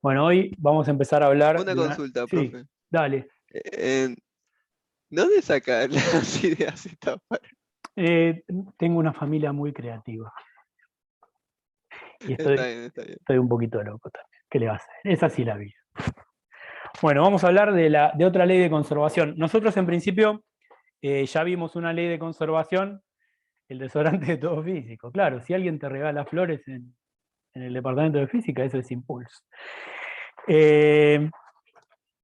Bueno, hoy vamos a empezar a hablar Una de una... consulta, Sí, profe. dale. ¿De dónde saca las ideas esta para? Eh, Tengo una familia muy creativa y Está bien, está bien. estoy un poquito loco también. ¿Qué le vas a hacer? Es así la vida. Bueno, vamos a hablar de otra ley de conservación. Nosotros en principio ya vimos una ley de conservación, el desodorante de todo físico. Claro, si alguien te regala flores en el departamento de física, eso es impulso. Eh,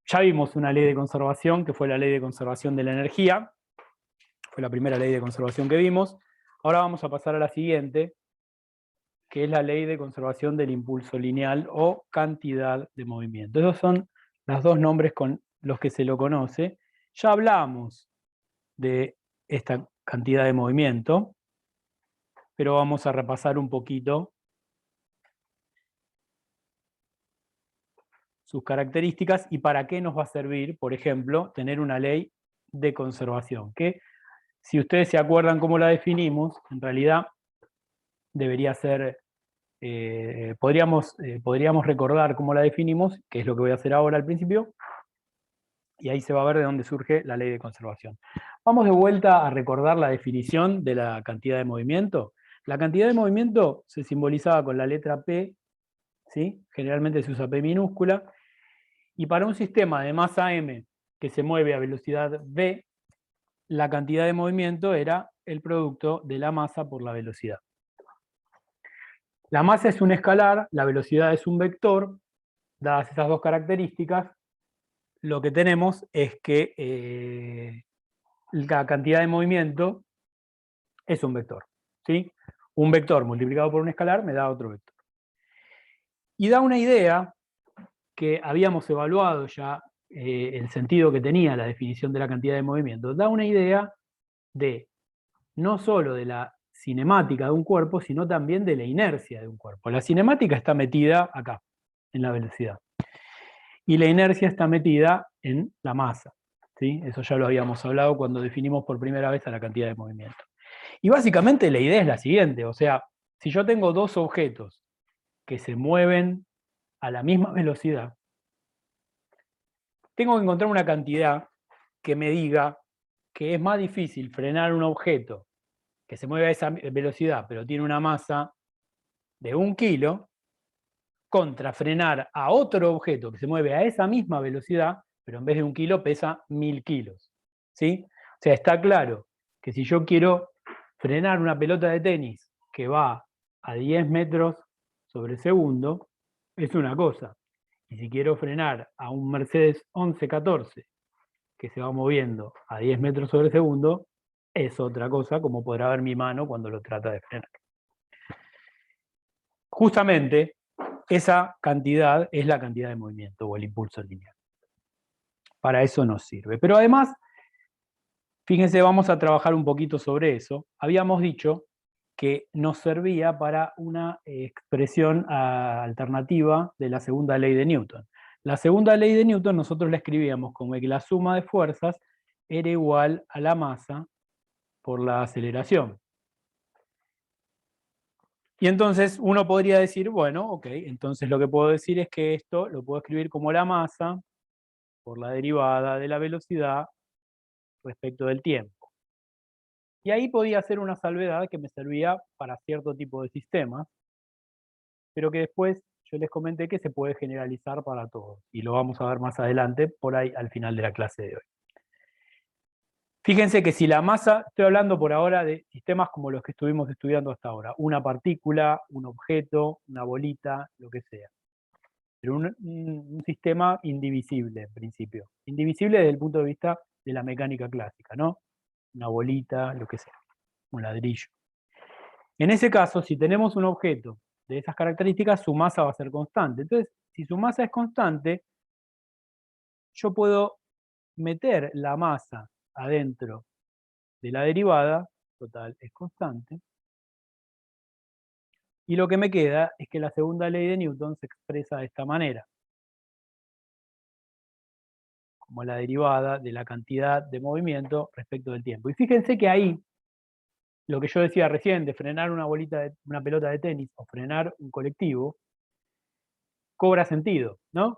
ya vimos una ley de conservación, que fue la ley de conservación de la energía. Fue la primera ley de conservación que vimos. Ahora vamos a pasar a la siguiente, que es la ley de conservación del impulso lineal o cantidad de movimiento. Esos son los dos nombres con los que se lo conoce. Ya hablamos de esta cantidad de movimiento, pero vamos a repasar un poquito sus características y para qué nos va a servir, por ejemplo, tener una ley de conservación, que si ustedes se acuerdan cómo la definimos, en realidad debería ser, podríamos recordar cómo la definimos, que es lo que voy a hacer ahora al principio, y ahí se va a ver de dónde surge la ley de conservación. Vamos de vuelta a recordar la definición de la cantidad de movimiento. La cantidad de movimiento se simbolizaba con la letra P, ¿sí? Generalmente se usa P minúscula, y para un sistema de masa m que se mueve a velocidad v, la cantidad de movimiento era el producto de la masa por la velocidad. La masa es un escalar, la velocidad es un vector. Dadas esas dos características, lo que tenemos es que la cantidad de movimiento es un vector, ¿sí? Un vector multiplicado por un escalar me da otro vector. Y da una idea que habíamos evaluado ya el sentido que tenía la definición de la cantidad de movimiento. Da una idea de no solo de la cinemática de un cuerpo, sino también de la inercia de un cuerpo. La cinemática está metida acá, en la velocidad. Y la inercia está metida en la masa. ¿Sí? Eso ya lo habíamos hablado cuando definimos por primera vez a la cantidad de movimiento. Y básicamente la idea es la siguiente, o sea, si yo tengo dos objetos que se mueven a la misma velocidad, tengo que encontrar una cantidad que me diga que es más difícil frenar un objeto que se mueve a esa velocidad, pero tiene una masa de 1 kilo, contra frenar a otro objeto que se mueve a esa misma velocidad, pero en vez de 1 kilo pesa 1000 kilos. ¿Sí? O sea, está claro que si yo quiero frenar una pelota de tenis que va a 10 metros sobre segundo, es una cosa. Y si quiero frenar a un Mercedes 1114 que se va moviendo a 10 metros sobre segundo, es otra cosa, como podrá ver mi mano cuando lo trata de frenar. Justamente, esa cantidad es la cantidad de movimiento o el impulso lineal. Para eso nos sirve. Pero además, fíjense, vamos a trabajar un poquito sobre eso. Habíamos dicho que nos servía para una expresión alternativa de la segunda ley de Newton. La segunda ley de Newton nosotros la escribíamos como que la suma de fuerzas era igual a la masa por la aceleración. Y entonces uno podría decir, bueno, ok, entonces lo que puedo decir es que esto lo puedo escribir como la masa por la derivada de la velocidad respecto del tiempo. Y ahí podía hacer una salvedad que me servía para cierto tipo de sistemas, pero que después yo les comenté que se puede generalizar para todos, y lo vamos a ver más adelante, por ahí al final de la clase de hoy. Fíjense que si la masa, estoy hablando por ahora de sistemas como los que estuvimos estudiando hasta ahora, una partícula, un objeto, una bolita, lo que sea. Pero un sistema indivisible, en principio. Indivisible desde el punto de vista de la mecánica clásica, ¿no? Una bolita, lo que sea, un ladrillo. En ese caso, si tenemos un objeto de esas características, su masa va a ser constante. Entonces, si su masa es constante, yo puedo meter la masa adentro de la derivada, total es constante, y lo que me queda es que la segunda ley de Newton se expresa de esta manera, como la derivada de la cantidad de movimiento respecto del tiempo. Y fíjense que ahí, lo que yo decía recién de frenar una pelota de tenis o frenar un colectivo, cobra sentido, ¿no?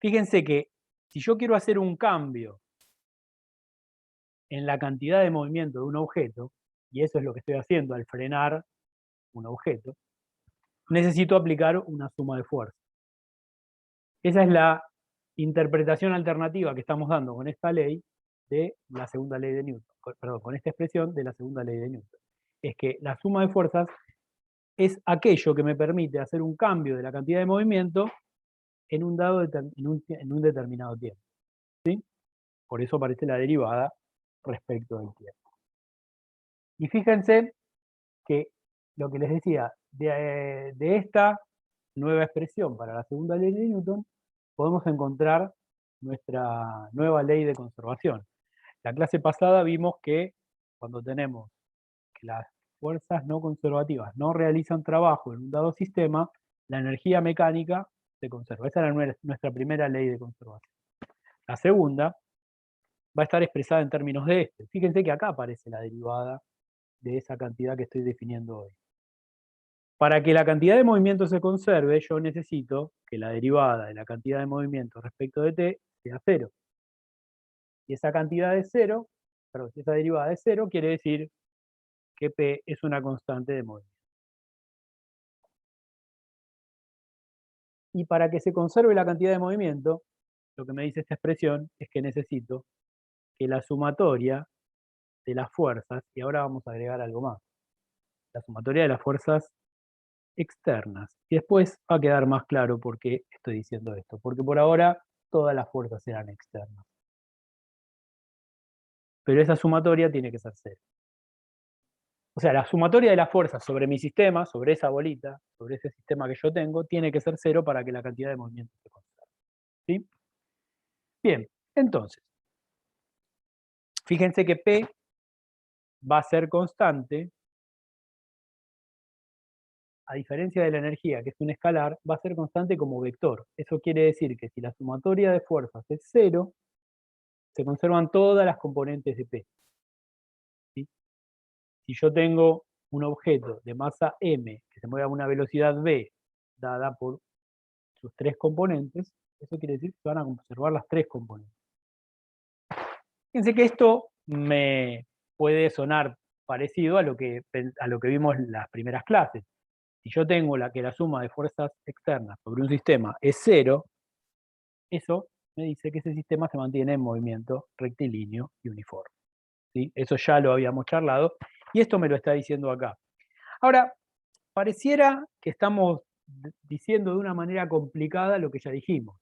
Fíjense que si yo quiero hacer un cambio en la cantidad de movimiento de un objeto, y eso es lo que estoy haciendo al frenar un objeto, necesito aplicar una suma de fuerzas. Esa es la interpretación alternativa que estamos dando con esta ley de la segunda ley de Newton, perdón, con esta expresión de la segunda ley de Newton. Es que la suma de fuerzas es aquello que me permite hacer un cambio de la cantidad de movimiento en un determinado tiempo. ¿Sí? Por eso aparece la derivada respecto del tiempo. Y fíjense que lo que les decía, de esta nueva expresión para la segunda ley de Newton, podemos encontrar nuestra nueva ley de conservación. La clase pasada vimos que cuando tenemos que las fuerzas no conservativas no realizan trabajo en un dado sistema, la energía mecánica se conserva. Esa era nuestra primera ley de conservación. La segunda va a estar expresada en términos de este. Fíjense que acá aparece la derivada de esa cantidad que estoy definiendo hoy. Para que la cantidad de movimiento se conserve, yo necesito que la derivada de la cantidad de movimiento respecto de t sea 0. Y esa cantidad de 0, perdón, si esa derivada es 0, quiere decir que p es una constante de movimiento. Y para que se conserve la cantidad de movimiento, lo que me dice esta expresión es que necesito que la sumatoria de las fuerzas, y ahora vamos a agregar algo más, la sumatoria de las fuerzas externas. Y después va a quedar más claro por qué estoy diciendo esto, porque por ahora todas las fuerzas eran externas. Pero esa sumatoria tiene que ser 0. O sea, la sumatoria de las fuerzas sobre mi sistema, sobre esa bolita, sobre ese sistema que yo tengo, tiene que ser 0 para que la cantidad de movimiento se conserve. ¿Sí? Bien, entonces, fíjense que P va a ser constante, a diferencia de la energía, que es un escalar, va a ser constante como vector. Eso quiere decir que si la sumatoria de fuerzas es 0, se conservan todas las componentes de P. ¿Sí? Si yo tengo un objeto de masa m que se mueve a una velocidad v dada por sus 3 componentes, eso quiere decir que se van a conservar las 3 componentes. Fíjense que esto me puede sonar parecido a lo que vimos en las primeras clases. Si yo tengo que la suma de fuerzas externas sobre un sistema es 0, eso me dice que ese sistema se mantiene en movimiento rectilíneo y uniforme. ¿Sí? Eso ya lo habíamos charlado, y esto me lo está diciendo acá. Ahora, pareciera que estamos diciendo de una manera complicada lo que ya dijimos.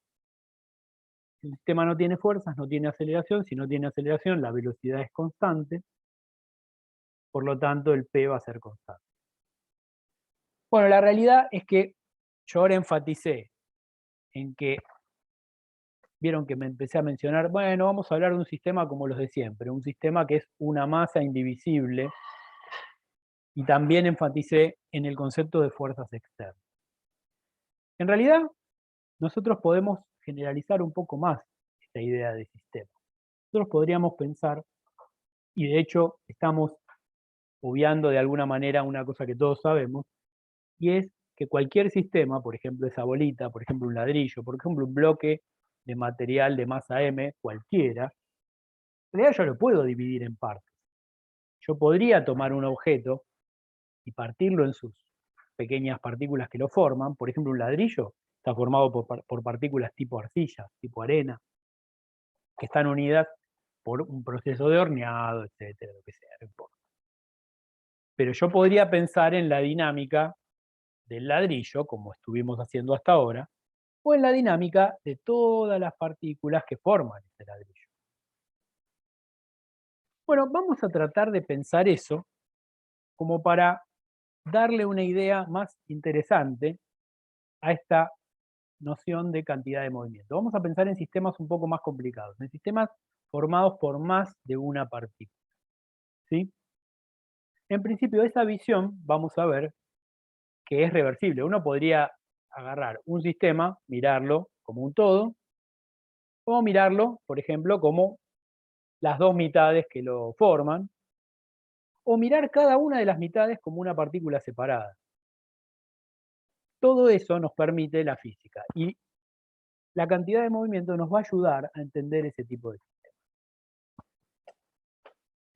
Si el sistema no tiene fuerzas, no tiene aceleración. Si no tiene aceleración, la velocidad es constante. Por lo tanto, el P va a ser constante. Bueno, la realidad es que yo ahora enfaticé en que, vieron que me empecé a mencionar, bueno, vamos a hablar de un sistema como los de siempre, un sistema que es una masa indivisible, y también enfaticé en el concepto de fuerzas externas. En realidad, nosotros podemos generalizar un poco más esta idea de sistema. Nosotros podríamos pensar, y de hecho estamos obviando de alguna manera una cosa que todos sabemos, y es que cualquier sistema, por ejemplo esa bolita, por ejemplo un ladrillo, por ejemplo un bloque de material de masa m, cualquiera, en realidad yo lo puedo dividir en partes. Yo podría tomar un objeto y partirlo en sus pequeñas partículas que lo forman. Por ejemplo, un ladrillo está formado por partículas tipo arcilla, tipo arena, que están unidas por un proceso de horneado, etcétera, lo que sea, no importa. Pero yo podría pensar en la dinámica del ladrillo, como estuvimos haciendo hasta ahora, o en la dinámica de todas las partículas que forman ese ladrillo. Bueno, vamos a tratar de pensar eso como para darle una idea más interesante a esta noción de cantidad de movimiento. Vamos a pensar en sistemas un poco más complicados, en sistemas formados por más de una partícula. ¿Sí? En principio, esa visión vamos a ver que es reversible. Uno podría agarrar un sistema, mirarlo como un todo, o mirarlo, por ejemplo, como las dos mitades que lo forman, o mirar cada una de las mitades como una partícula separada. todo eso nos permite la física. Y la cantidad de movimiento nos va a ayudar a entender ese tipo de sistemas.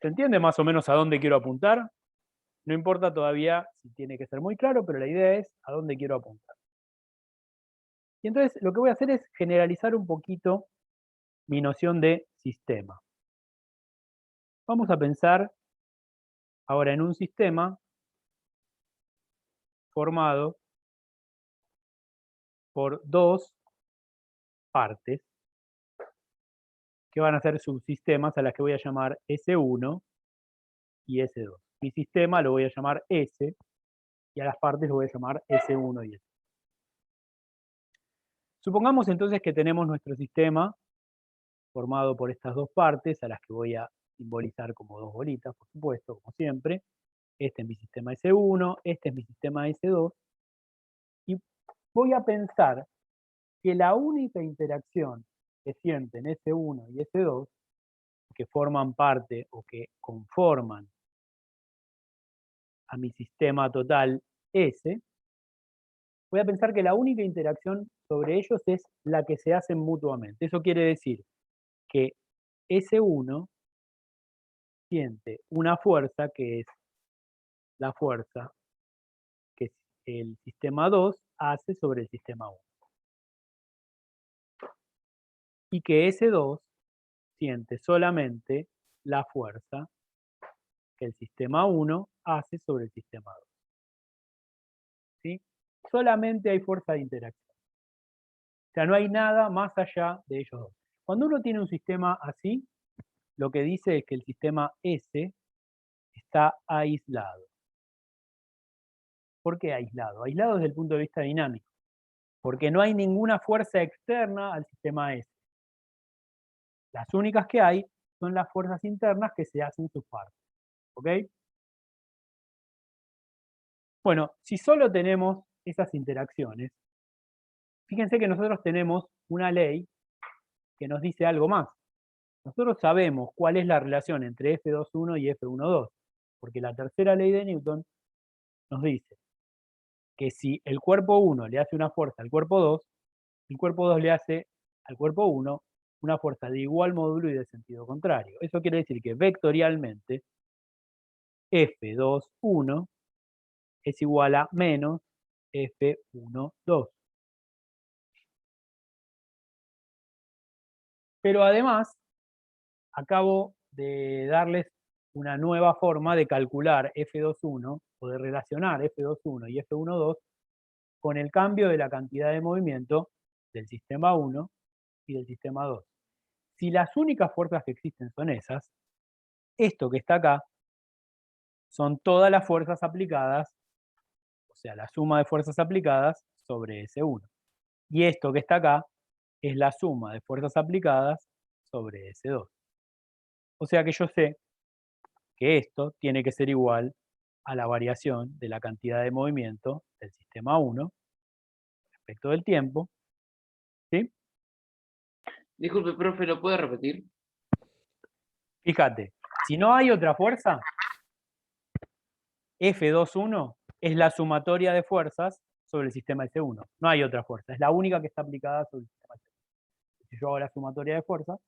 ¿Se entiende más o menos a dónde quiero apuntar? No importa todavía si tiene que ser muy claro, pero la idea es a dónde quiero apuntar. Y entonces lo que voy a hacer es generalizar un poquito mi noción de sistema. Vamos a pensar ahora en un sistema formado por dos partes que van a ser subsistemas a las que voy a llamar S1 y S2. Mi sistema lo voy a llamar S y a las partes lo voy a llamar S1 y S2. Supongamos entonces que tenemos nuestro sistema formado por estas dos partes a las que voy a simbolizar como dos bolitas, por supuesto, como siempre. Este es mi sistema S1, este es mi sistema S2. Y voy a pensar que la única interacción que sienten S1 y S2, que forman parte o que conforman a mi sistema total S, voy a pensar que la única interacción sobre ellos es la que se hacen mutuamente. Eso quiere decir que S1 siente una fuerza que es la fuerza que el sistema 2 hace sobre el sistema 1. Y que S2 siente solamente la fuerza que el sistema 1 hace sobre el sistema 2. ¿Sí? Solamente hay fuerza de interacción. O sea, no hay nada más allá de ellos dos. Cuando uno tiene un sistema así, lo que dice es que el sistema S está aislado. ¿Por qué aislado? Aislado desde el punto de vista dinámico. Porque no hay ninguna fuerza externa al sistema S. Las únicas que hay son las fuerzas internas que se hacen sus partes. ¿Ok? Bueno, si solo tenemos esas interacciones, fíjense que nosotros tenemos una ley que nos dice algo más. Nosotros sabemos cuál es la relación entre F2.1 y F1.2, porque la tercera ley de Newton nos dice que si el cuerpo 1 le hace una fuerza al cuerpo 2, el cuerpo 2 le hace al cuerpo 1 una fuerza de igual módulo y de sentido contrario. Eso quiere decir que vectorialmente F2.1 es igual a menos F1.2. Pero además, acabo de darles una nueva forma de calcular F2.1 o de relacionar F2.1 y F1.2 con el cambio de la cantidad de movimiento del sistema 1 y del sistema 2. Si las únicas fuerzas que existen son esas, esto que está acá son todas las fuerzas aplicadas, o sea, la suma de fuerzas aplicadas sobre S1. Y esto que está acá es la suma de fuerzas aplicadas sobre S2. O sea que yo sé que esto tiene que ser igual a la variación de la cantidad de movimiento del sistema 1 respecto del tiempo. ¿Sí? Disculpe, profe, ¿lo puede repetir? Fíjate, si no hay otra fuerza, F2.1 es la sumatoria de fuerzas sobre el sistema S1. No hay otra fuerza, es la única que está aplicada sobre el sistema S1. Si yo hago la sumatoria de fuerzas,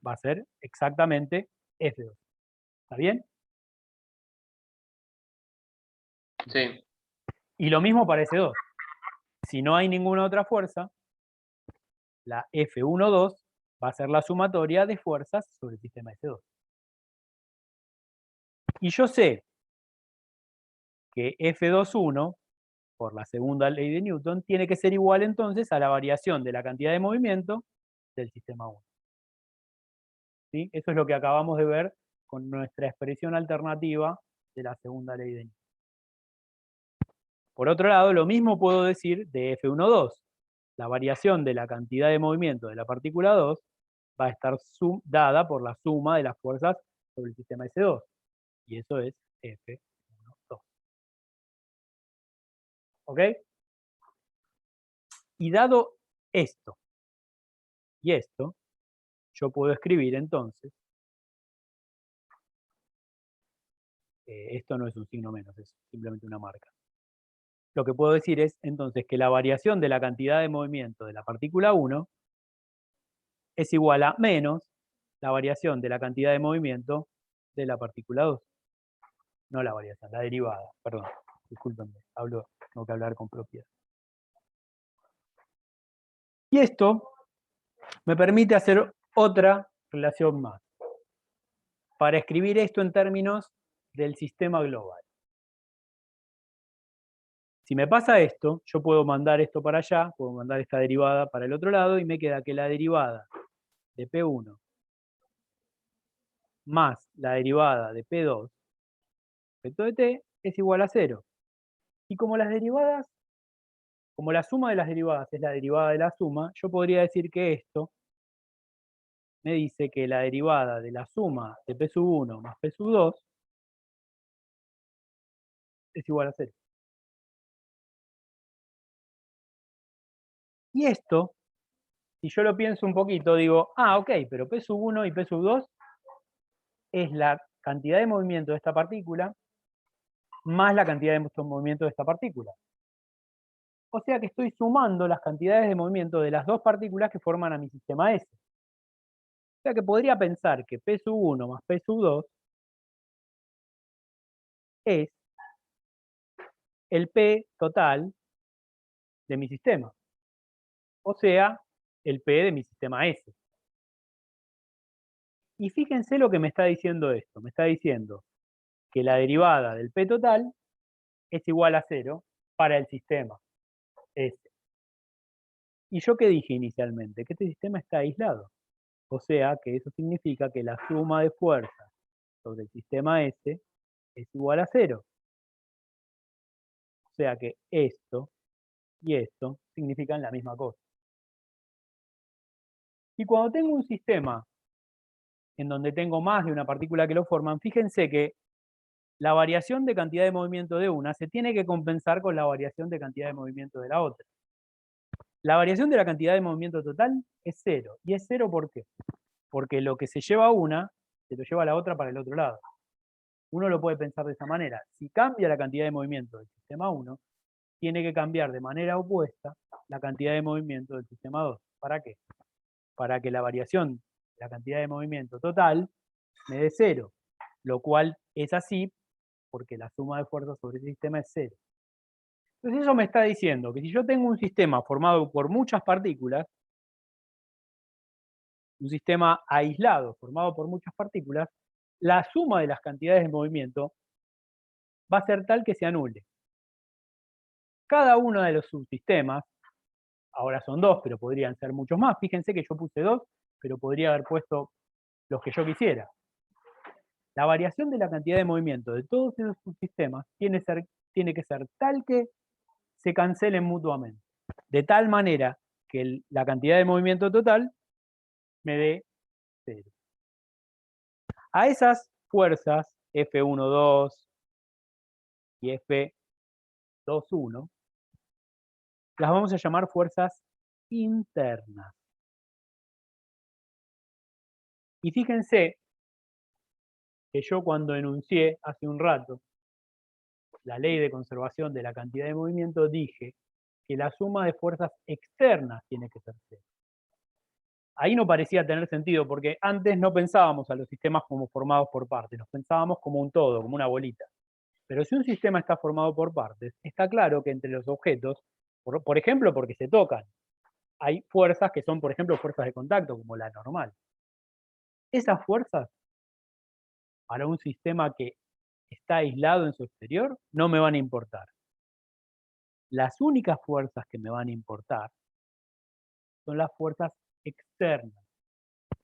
va a ser exactamente F2. ¿Está bien? Sí. Y lo mismo para S2. Si no hay ninguna otra fuerza, la F1.2 va a ser la sumatoria de fuerzas sobre el sistema S2. Y yo sé que F2.1, por la segunda ley de Newton, tiene que ser igual entonces a la variación de la cantidad de movimiento del sistema 1. ¿Sí? Eso es lo que acabamos de ver con nuestra expresión alternativa de la segunda ley de Newton. Por otro lado, lo mismo puedo decir de F1.2. La variación de la cantidad de movimiento de la partícula 2 va a estar dada por la suma de las fuerzas sobre el sistema S2. Y eso es F1.2. ¿Ok? Y dado esto y esto, yo puedo escribir entonces, esto no es un signo menos, es simplemente una marca. lo que puedo decir es entonces que la variación de la cantidad de movimiento de la partícula 1 es igual a menos la variación de la cantidad de movimiento de la partícula 2. No la variación, la derivada, perdón. Discúlpenme, tengo que hablar con propiedad. Y esto me permite hacer otra relación más, para escribir esto en términos del sistema global. Si me pasa esto, yo puedo mandar esto para allá, puedo mandar esta derivada para el otro lado, y me queda que la derivada de P1 más la derivada de P2 respecto de T es igual a 0. Y como las derivadas, como la suma de las derivadas es la derivada de la suma, yo podría decir que esto me dice que la derivada de la suma de P sub 1 más P sub 2 es igual a 0. Y esto, si yo lo pienso un poquito, digo, ok, pero P sub 1 y P sub 2 es la cantidad de movimiento de esta partícula más la cantidad de movimiento de esta partícula. O sea que estoy sumando las cantidades de movimiento de las dos partículas que forman a mi sistema S. O sea que podría pensar que P sub 1 más P sub 2 es el P total de mi sistema. O sea, el P de mi sistema S. Y fíjense lo que me está diciendo esto. Me está diciendo que la derivada del P total es igual a 0 para el sistema S. ¿Y yo qué dije inicialmente? Que este sistema está aislado. O sea que eso significa que la suma de fuerzas sobre el sistema S es igual a 0. O sea que esto y esto significan la misma cosa. Y cuando tengo un sistema en donde tengo más de una partícula que lo forman, fíjense que la variación de cantidad de movimiento de una se tiene que compensar con la variación de cantidad de movimiento de la otra. La variación de la cantidad de movimiento total es 0. ¿Y es 0 por qué? Porque lo que se lleva una, se lo lleva a la otra para el otro lado. Uno lo puede pensar de esa manera. Si cambia la cantidad de movimiento del sistema 1, tiene que cambiar de manera opuesta la cantidad de movimiento del sistema 2. ¿Para qué? Para que la variación de la cantidad de movimiento total me dé 0, lo cual es así porque la suma de fuerzas sobre ese sistema es 0. Entonces eso me está diciendo que si yo tengo un sistema formado por muchas partículas, un sistema aislado formado por muchas partículas, la suma de las cantidades de movimiento va a ser tal que se anule. Cada uno de los subsistemas, ahora son 2, pero podrían ser muchos más, fíjense que yo puse 2, pero podría haber puesto los que yo quisiera. La variación de la cantidad de movimiento de todos esos subsistemas tiene que ser tal que se cancelen mutuamente. De tal manera que la cantidad de movimiento total me dé 0. A esas fuerzas F12 y F21 las vamos a llamar fuerzas internas. Y fíjense que yo cuando enuncié hace un rato la ley de conservación de la cantidad de movimiento dije que la suma de fuerzas externas tiene que ser 0. Ahí no parecía tener sentido, porque antes no pensábamos a los sistemas como formados por partes, los pensábamos como un todo, como una bolita. Pero si un sistema está formado por partes, está claro que entre los objetos, por ejemplo, porque se tocan, hay fuerzas que son, por ejemplo, fuerzas de contacto, como la normal. Esas fuerzas, para un sistema que está aislado en su exterior, no me van a importar. Las únicas fuerzas que me van a importar son las fuerzas externas.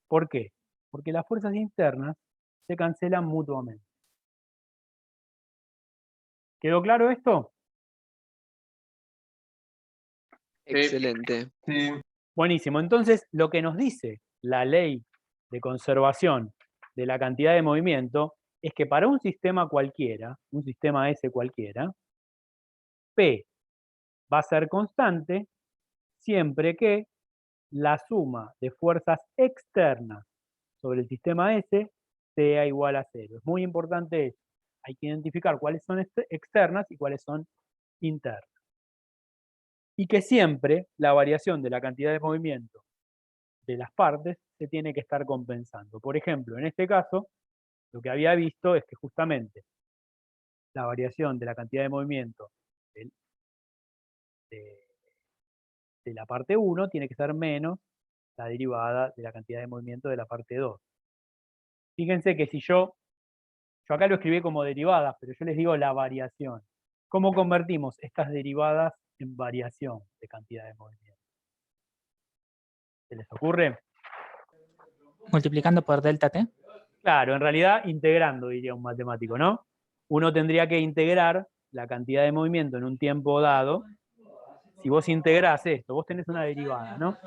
¿Por qué? Porque las fuerzas internas se cancelan mutuamente. ¿Quedó claro esto? Excelente. Sí. Buenísimo. Entonces, lo que nos dice la ley de conservación de la cantidad de movimiento es que para un sistema cualquiera, un sistema S cualquiera, P va a ser constante siempre que la suma de fuerzas externas sobre el sistema S sea igual a 0. Es muy importante eso. Hay que identificar cuáles son externas y cuáles son internas. y que siempre la variación de la cantidad de movimiento de las partes se tiene que estar compensando. Por ejemplo, en este caso, lo que había visto es que justamente la variación de la cantidad de movimiento de, de la parte 1 tiene que ser menos la derivada de la cantidad de movimiento de la parte 2. Fíjense que si yo acá lo escribí como derivadas, pero yo les digo la variación. ¿Cómo convertimos estas derivadas en variación de cantidad de movimiento? ¿Se les ocurre? Multiplicando por delta t. Claro, en realidad integrando, diría un matemático, ¿no? Uno tendría que integrar la cantidad de movimiento en un tiempo dado. Si vos integrás esto, vos tenés una derivada, ¿no?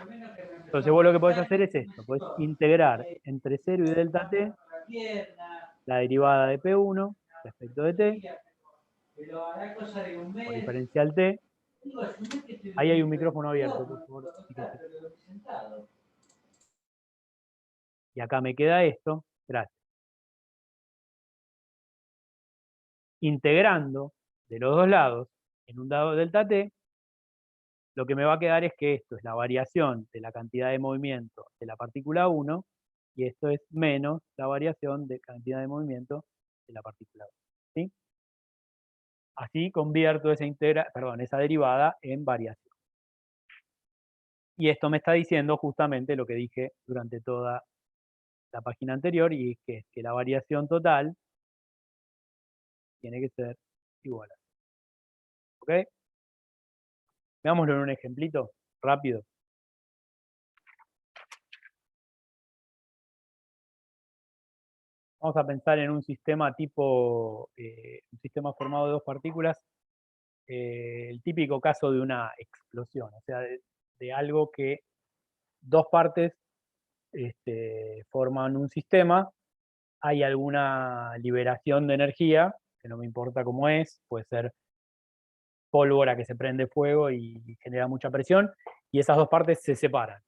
Entonces vos lo que podés hacer es esto, podés integrar entre 0 y delta t la derivada de P1 respecto de t, por diferencial t. Ahí hay un micrófono abierto, por favor. Fíjate. Y acá me queda esto, gracias. Integrando de los dos lados en un dado delta t, lo que me va a quedar es que esto es la variación de la cantidad de movimiento de la partícula 1 y esto es menos la variación de cantidad de movimiento de la partícula 2. ¿Sí? Así convierto esa derivada en variación. Y esto me está diciendo justamente lo que dije durante toda la página anterior, y es que la variación total tiene que ser igual a 0. ¿Ok? Veámoslo en un ejemplito rápido. Vamos a pensar en un sistema tipo, un sistema formado de dos partículas, el típico caso de una explosión, o sea, de algo que dos partes forman un sistema, hay alguna liberación de energía, que no me importa cómo es, puede ser pólvora que se prende fuego y genera mucha presión, y esas dos partes se separan.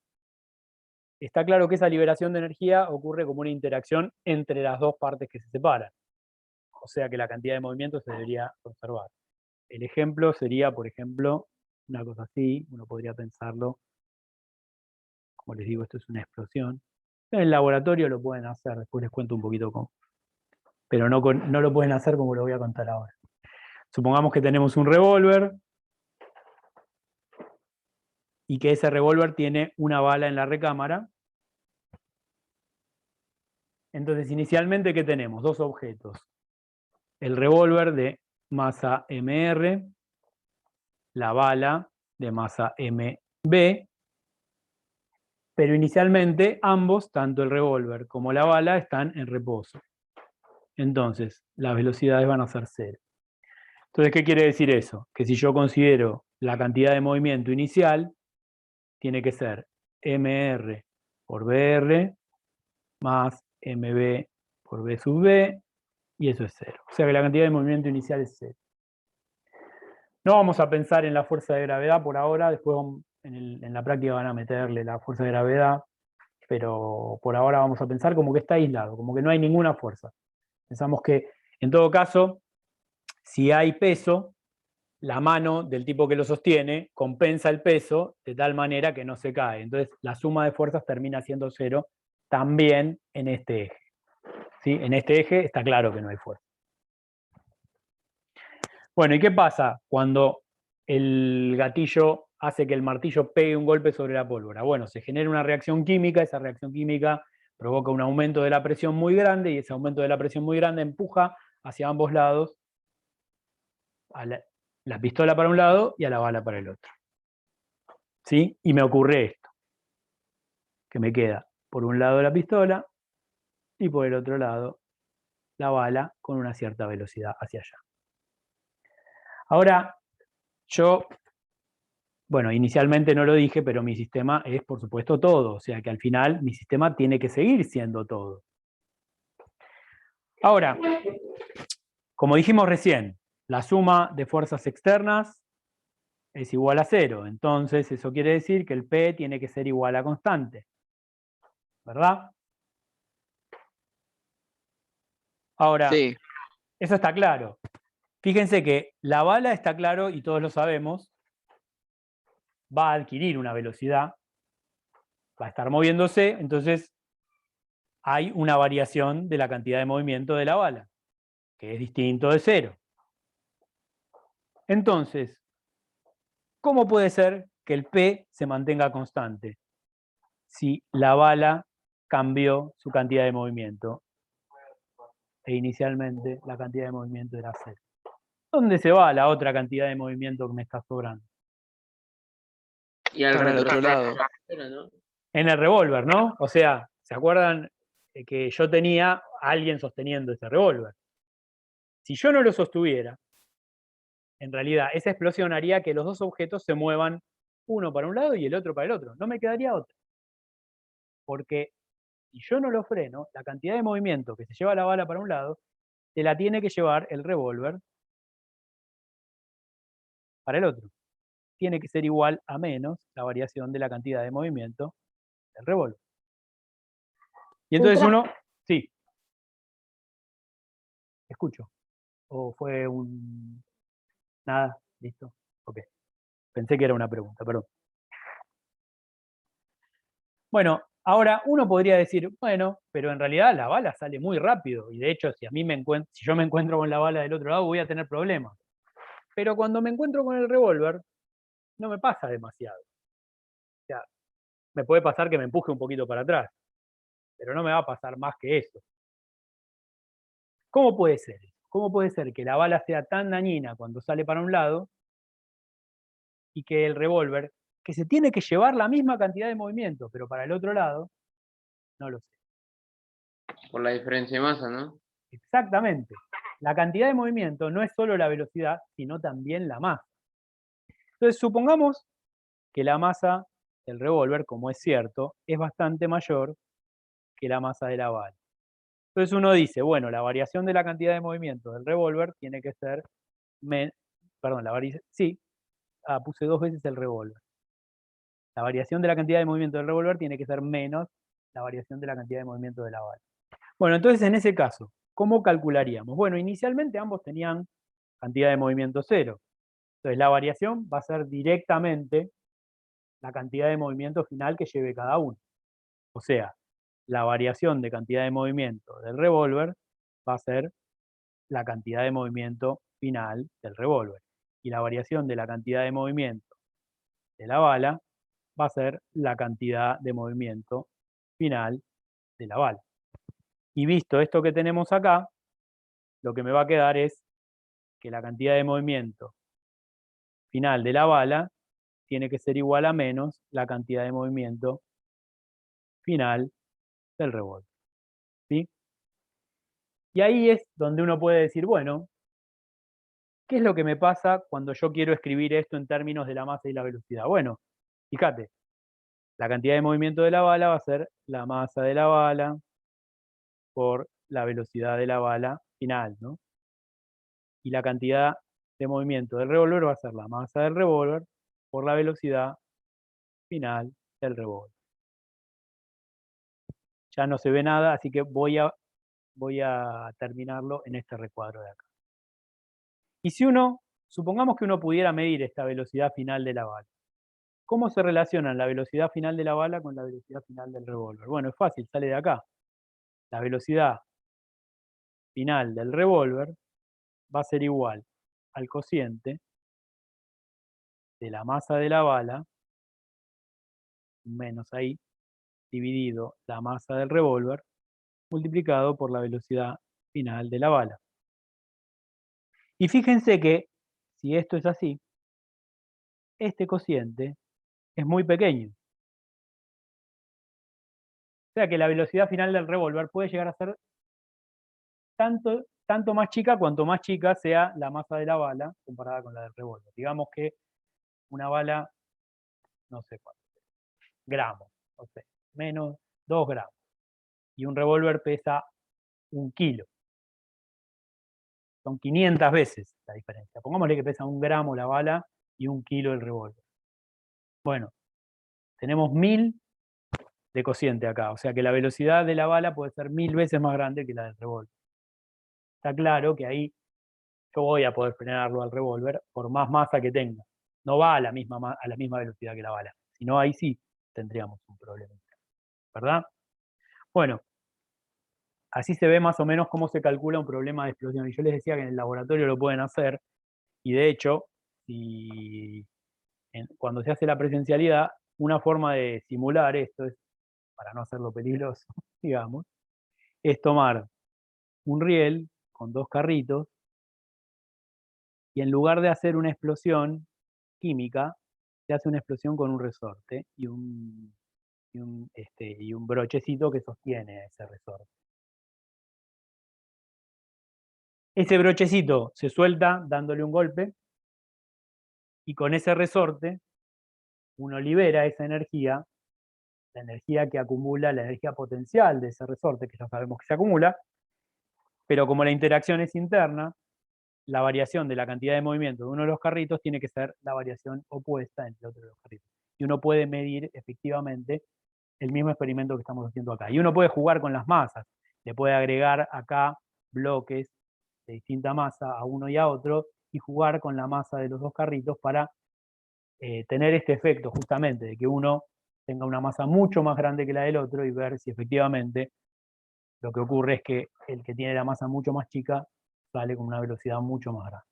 Está claro que esa liberación de energía ocurre como una interacción entre las dos partes que se separan. O sea que la cantidad de movimiento se debería conservar. El ejemplo sería, por ejemplo, una cosa así, uno podría pensarlo, como les digo, esto es una explosión. En el laboratorio lo pueden hacer, después les cuento un poquito cómo. Pero no lo pueden hacer como lo voy a contar ahora. Supongamos que tenemos un revólver y que ese revólver tiene una bala en la recámara. Entonces, inicialmente, ¿qué tenemos? Dos objetos. El revólver de masa mr, la bala de masa mb, pero inicialmente ambos, tanto el revólver como la bala, están en reposo. Entonces, las velocidades van a ser 0. Entonces, ¿qué quiere decir eso? Que si yo considero la cantidad de movimiento inicial, tiene que ser mr por br más mb por b sub b, y eso es 0. O sea que la cantidad de movimiento inicial es 0. No vamos a pensar en la fuerza de gravedad por ahora, después en la práctica van a meterle la fuerza de gravedad, pero por ahora vamos a pensar como que está aislado, como que no hay ninguna fuerza. Pensamos que, en todo caso, si hay peso, la mano del tipo que lo sostiene compensa el peso de tal manera que no se cae. Entonces, la suma de fuerzas termina siendo 0 también en este eje. ¿Sí? En este eje está claro que no hay fuerza. Bueno, ¿y qué pasa cuando el gatillo hace que el martillo pegue un golpe sobre la pólvora? Bueno, se genera una reacción química, esa reacción química provoca un aumento de la presión muy grande, y ese aumento de la presión muy grande empuja hacia ambos lados a la pistola para un lado y a la bala para el otro. ¿Sí? Y me ocurre esto, que me queda por un lado la pistola y por el otro lado la bala con una cierta velocidad hacia allá. Ahora, bueno, inicialmente no lo dije, pero mi sistema es, por supuesto, todo. O sea que al final mi sistema tiene que seguir siendo todo. Ahora, como dijimos recién, la suma de fuerzas externas es igual a 0. Entonces, eso quiere decir que el P tiene que ser igual a constante. ¿Verdad? Ahora, Sí. eso está claro. Fíjense que la bala está claro y todos lo sabemos, va a adquirir una velocidad, va a estar moviéndose, entonces hay una variación de la cantidad de movimiento de la bala, que es distinto de 0. Entonces, ¿cómo puede ser que el P se mantenga constante si la bala cambió su cantidad de movimiento? E inicialmente la cantidad de movimiento era 0. ¿Dónde se va la otra cantidad de movimiento que me está sobrando? Y al Para el otro retroceder, lado. ¿no? En el revólver, ¿no? O sea, ¿se acuerdan que yo tenía a alguien sosteniendo ese revólver? Si yo no lo sostuviera, en realidad esa explosión haría que los dos objetos se muevan uno para un lado y el otro para el otro. No me quedaría otro. Porque si yo no lo freno, la cantidad de movimiento que se lleva la bala para un lado, se la tiene que llevar el revólver para el otro. Tiene que ser igual a menos la variación de la cantidad de movimiento del revólver. Y entonces uno, sí, escucho. ¿O fue un... nada? ¿Listo? Ok. Pensé que era una pregunta, perdón. Bueno, ahora uno podría decir, bueno, pero en realidad la bala sale muy rápido y de hecho si yo me encuentro con la bala del otro lado voy a tener problemas. Pero cuando me encuentro con el revólver no me pasa demasiado. O sea, me puede pasar que me empuje un poquito para atrás, pero no me va a pasar más que eso. ¿Cómo puede ser? ¿Cómo puede ser que la bala sea tan dañina cuando sale para un lado y que el revólver, que se tiene que llevar la misma cantidad de movimiento, pero para el otro lado, no lo sé? Por la diferencia de masa, ¿no? Exactamente. La cantidad de movimiento no es solo la velocidad, sino también la masa. Entonces, supongamos que la masa del revólver, como es cierto, es bastante mayor que la masa de la bala. Entonces uno dice, bueno, la variación de la cantidad de movimiento del revólver tiene que ser, puse 2 veces el revólver. La variación de la cantidad de movimiento del revólver tiene que ser menos la variación de la cantidad de movimiento de la bala. Bueno, entonces en ese caso, ¿cómo calcularíamos? Bueno, inicialmente ambos tenían cantidad de movimiento 0. Entonces la variación va a ser directamente la cantidad de movimiento final que lleve cada uno. O sea, la variación de cantidad de movimiento del revólver va a ser la cantidad de movimiento final del revólver. Y la variación de la cantidad de movimiento de la bala va a ser la cantidad de movimiento final de la bala. Y visto esto que tenemos acá, lo que me va a quedar es que la cantidad de movimiento final de la bala tiene que ser igual a menos la cantidad de movimiento final del revólver. ¿Sí? Y ahí es donde uno puede decir, bueno, ¿qué es lo que me pasa cuando yo quiero escribir esto en términos de la masa y la velocidad? Bueno, fíjate, la cantidad de movimiento de la bala va a ser la masa de la bala por la velocidad de la bala final, ¿no? Y la cantidad de movimiento del revólver va a ser la masa del revólver por la velocidad final del revólver. Ya no se ve nada, así que voy a terminarlo en este recuadro de acá. Y si supongamos que uno pudiera medir esta velocidad final de la bala, ¿cómo se relacionan la velocidad final de la bala con la velocidad final del revólver? Bueno, es fácil, sale de acá. La velocidad final del revólver va a ser igual al cociente de la masa de la bala, menos ahí, dividido la masa del revólver, multiplicado por la velocidad final de la bala. Y fíjense que, si esto es así, este cociente es muy pequeño. O sea que la velocidad final del revólver puede llegar a ser tanto más chica cuanto más chica sea la masa de la bala comparada con la del revólver. Digamos que una bala, no sé cuánto, gramos, no sé, menos 2 gramos. Y un revólver pesa 1 kilo. Son 500 veces la diferencia. Pongámosle que pesa 1 gramo la bala y 1 kilo el revólver. Bueno, tenemos 1000 de cociente acá. O sea que la velocidad de la bala puede ser 1000 veces más grande que la del revólver. Está claro que ahí yo voy a poder frenarlo al revólver por más masa que tenga. no va a la misma velocidad que la bala. Si no, ahí sí tendríamos un problema, ¿verdad? Bueno, así se ve más o menos cómo se calcula un problema de explosión. Y yo les decía que en el laboratorio lo pueden hacer, y de hecho, cuando se hace la presencialidad, una forma de simular esto, para no hacerlo peligroso, digamos, es tomar un riel con 2 carritos, y en lugar de hacer una explosión química, se hace una explosión con un resorte y un brochecito que sostiene a ese resorte. Ese brochecito se suelta dándole un golpe, y con ese resorte uno libera esa energía, la energía que acumula, la energía potencial de ese resorte, que ya sabemos que se acumula, pero como la interacción es interna, la variación de la cantidad de movimiento de uno de los carritos tiene que ser la variación opuesta entre otro de los carritos. Y uno puede medir efectivamente el mismo experimento que estamos haciendo acá. Y uno puede jugar con las masas, le puede agregar acá bloques de distinta masa a uno y a otro, y jugar con la masa de los 2 carritos para tener este efecto justamente de que uno tenga una masa mucho más grande que la del otro, y ver si efectivamente lo que ocurre es que el que tiene la masa mucho más chica sale con una velocidad mucho más grande.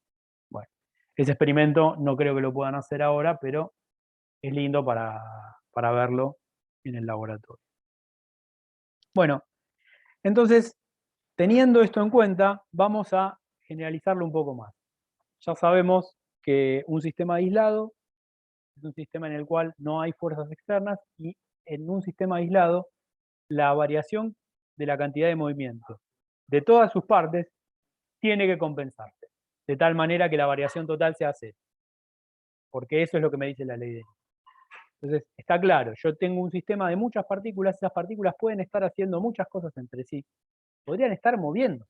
Bueno, ese experimento no creo que lo puedan hacer ahora, pero es lindo para verlo en el laboratorio. Bueno, entonces, teniendo esto en cuenta, vamos a generalizarlo un poco más. Ya sabemos que un sistema aislado es un sistema en el cual no hay fuerzas externas, y en un sistema aislado la variación de la cantidad de movimiento de todas sus partes tiene que compensarse, de tal manera que la variación total sea cero, porque eso es lo que me dice la ley de Newton. Entonces, está claro, yo tengo un sistema de muchas partículas, esas partículas pueden estar haciendo muchas cosas entre sí, podrían estar moviendo,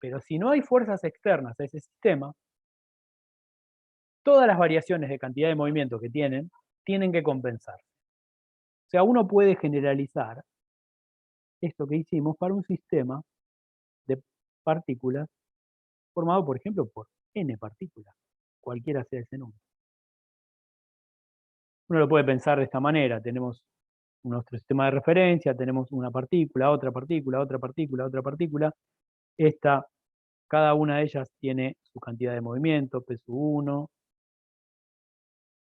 pero si no hay fuerzas externas a ese sistema, todas las variaciones de cantidad de movimiento que tienen que compensar. O sea, uno puede generalizar esto que hicimos para un sistema de partículas formado, por ejemplo, por n partículas, cualquiera sea ese número. Uno lo puede pensar de esta manera: tenemos nuestro sistema de referencia, tenemos una partícula, otra partícula, otra partícula, otra partícula. Cada una de ellas tiene su cantidad de movimiento, P1,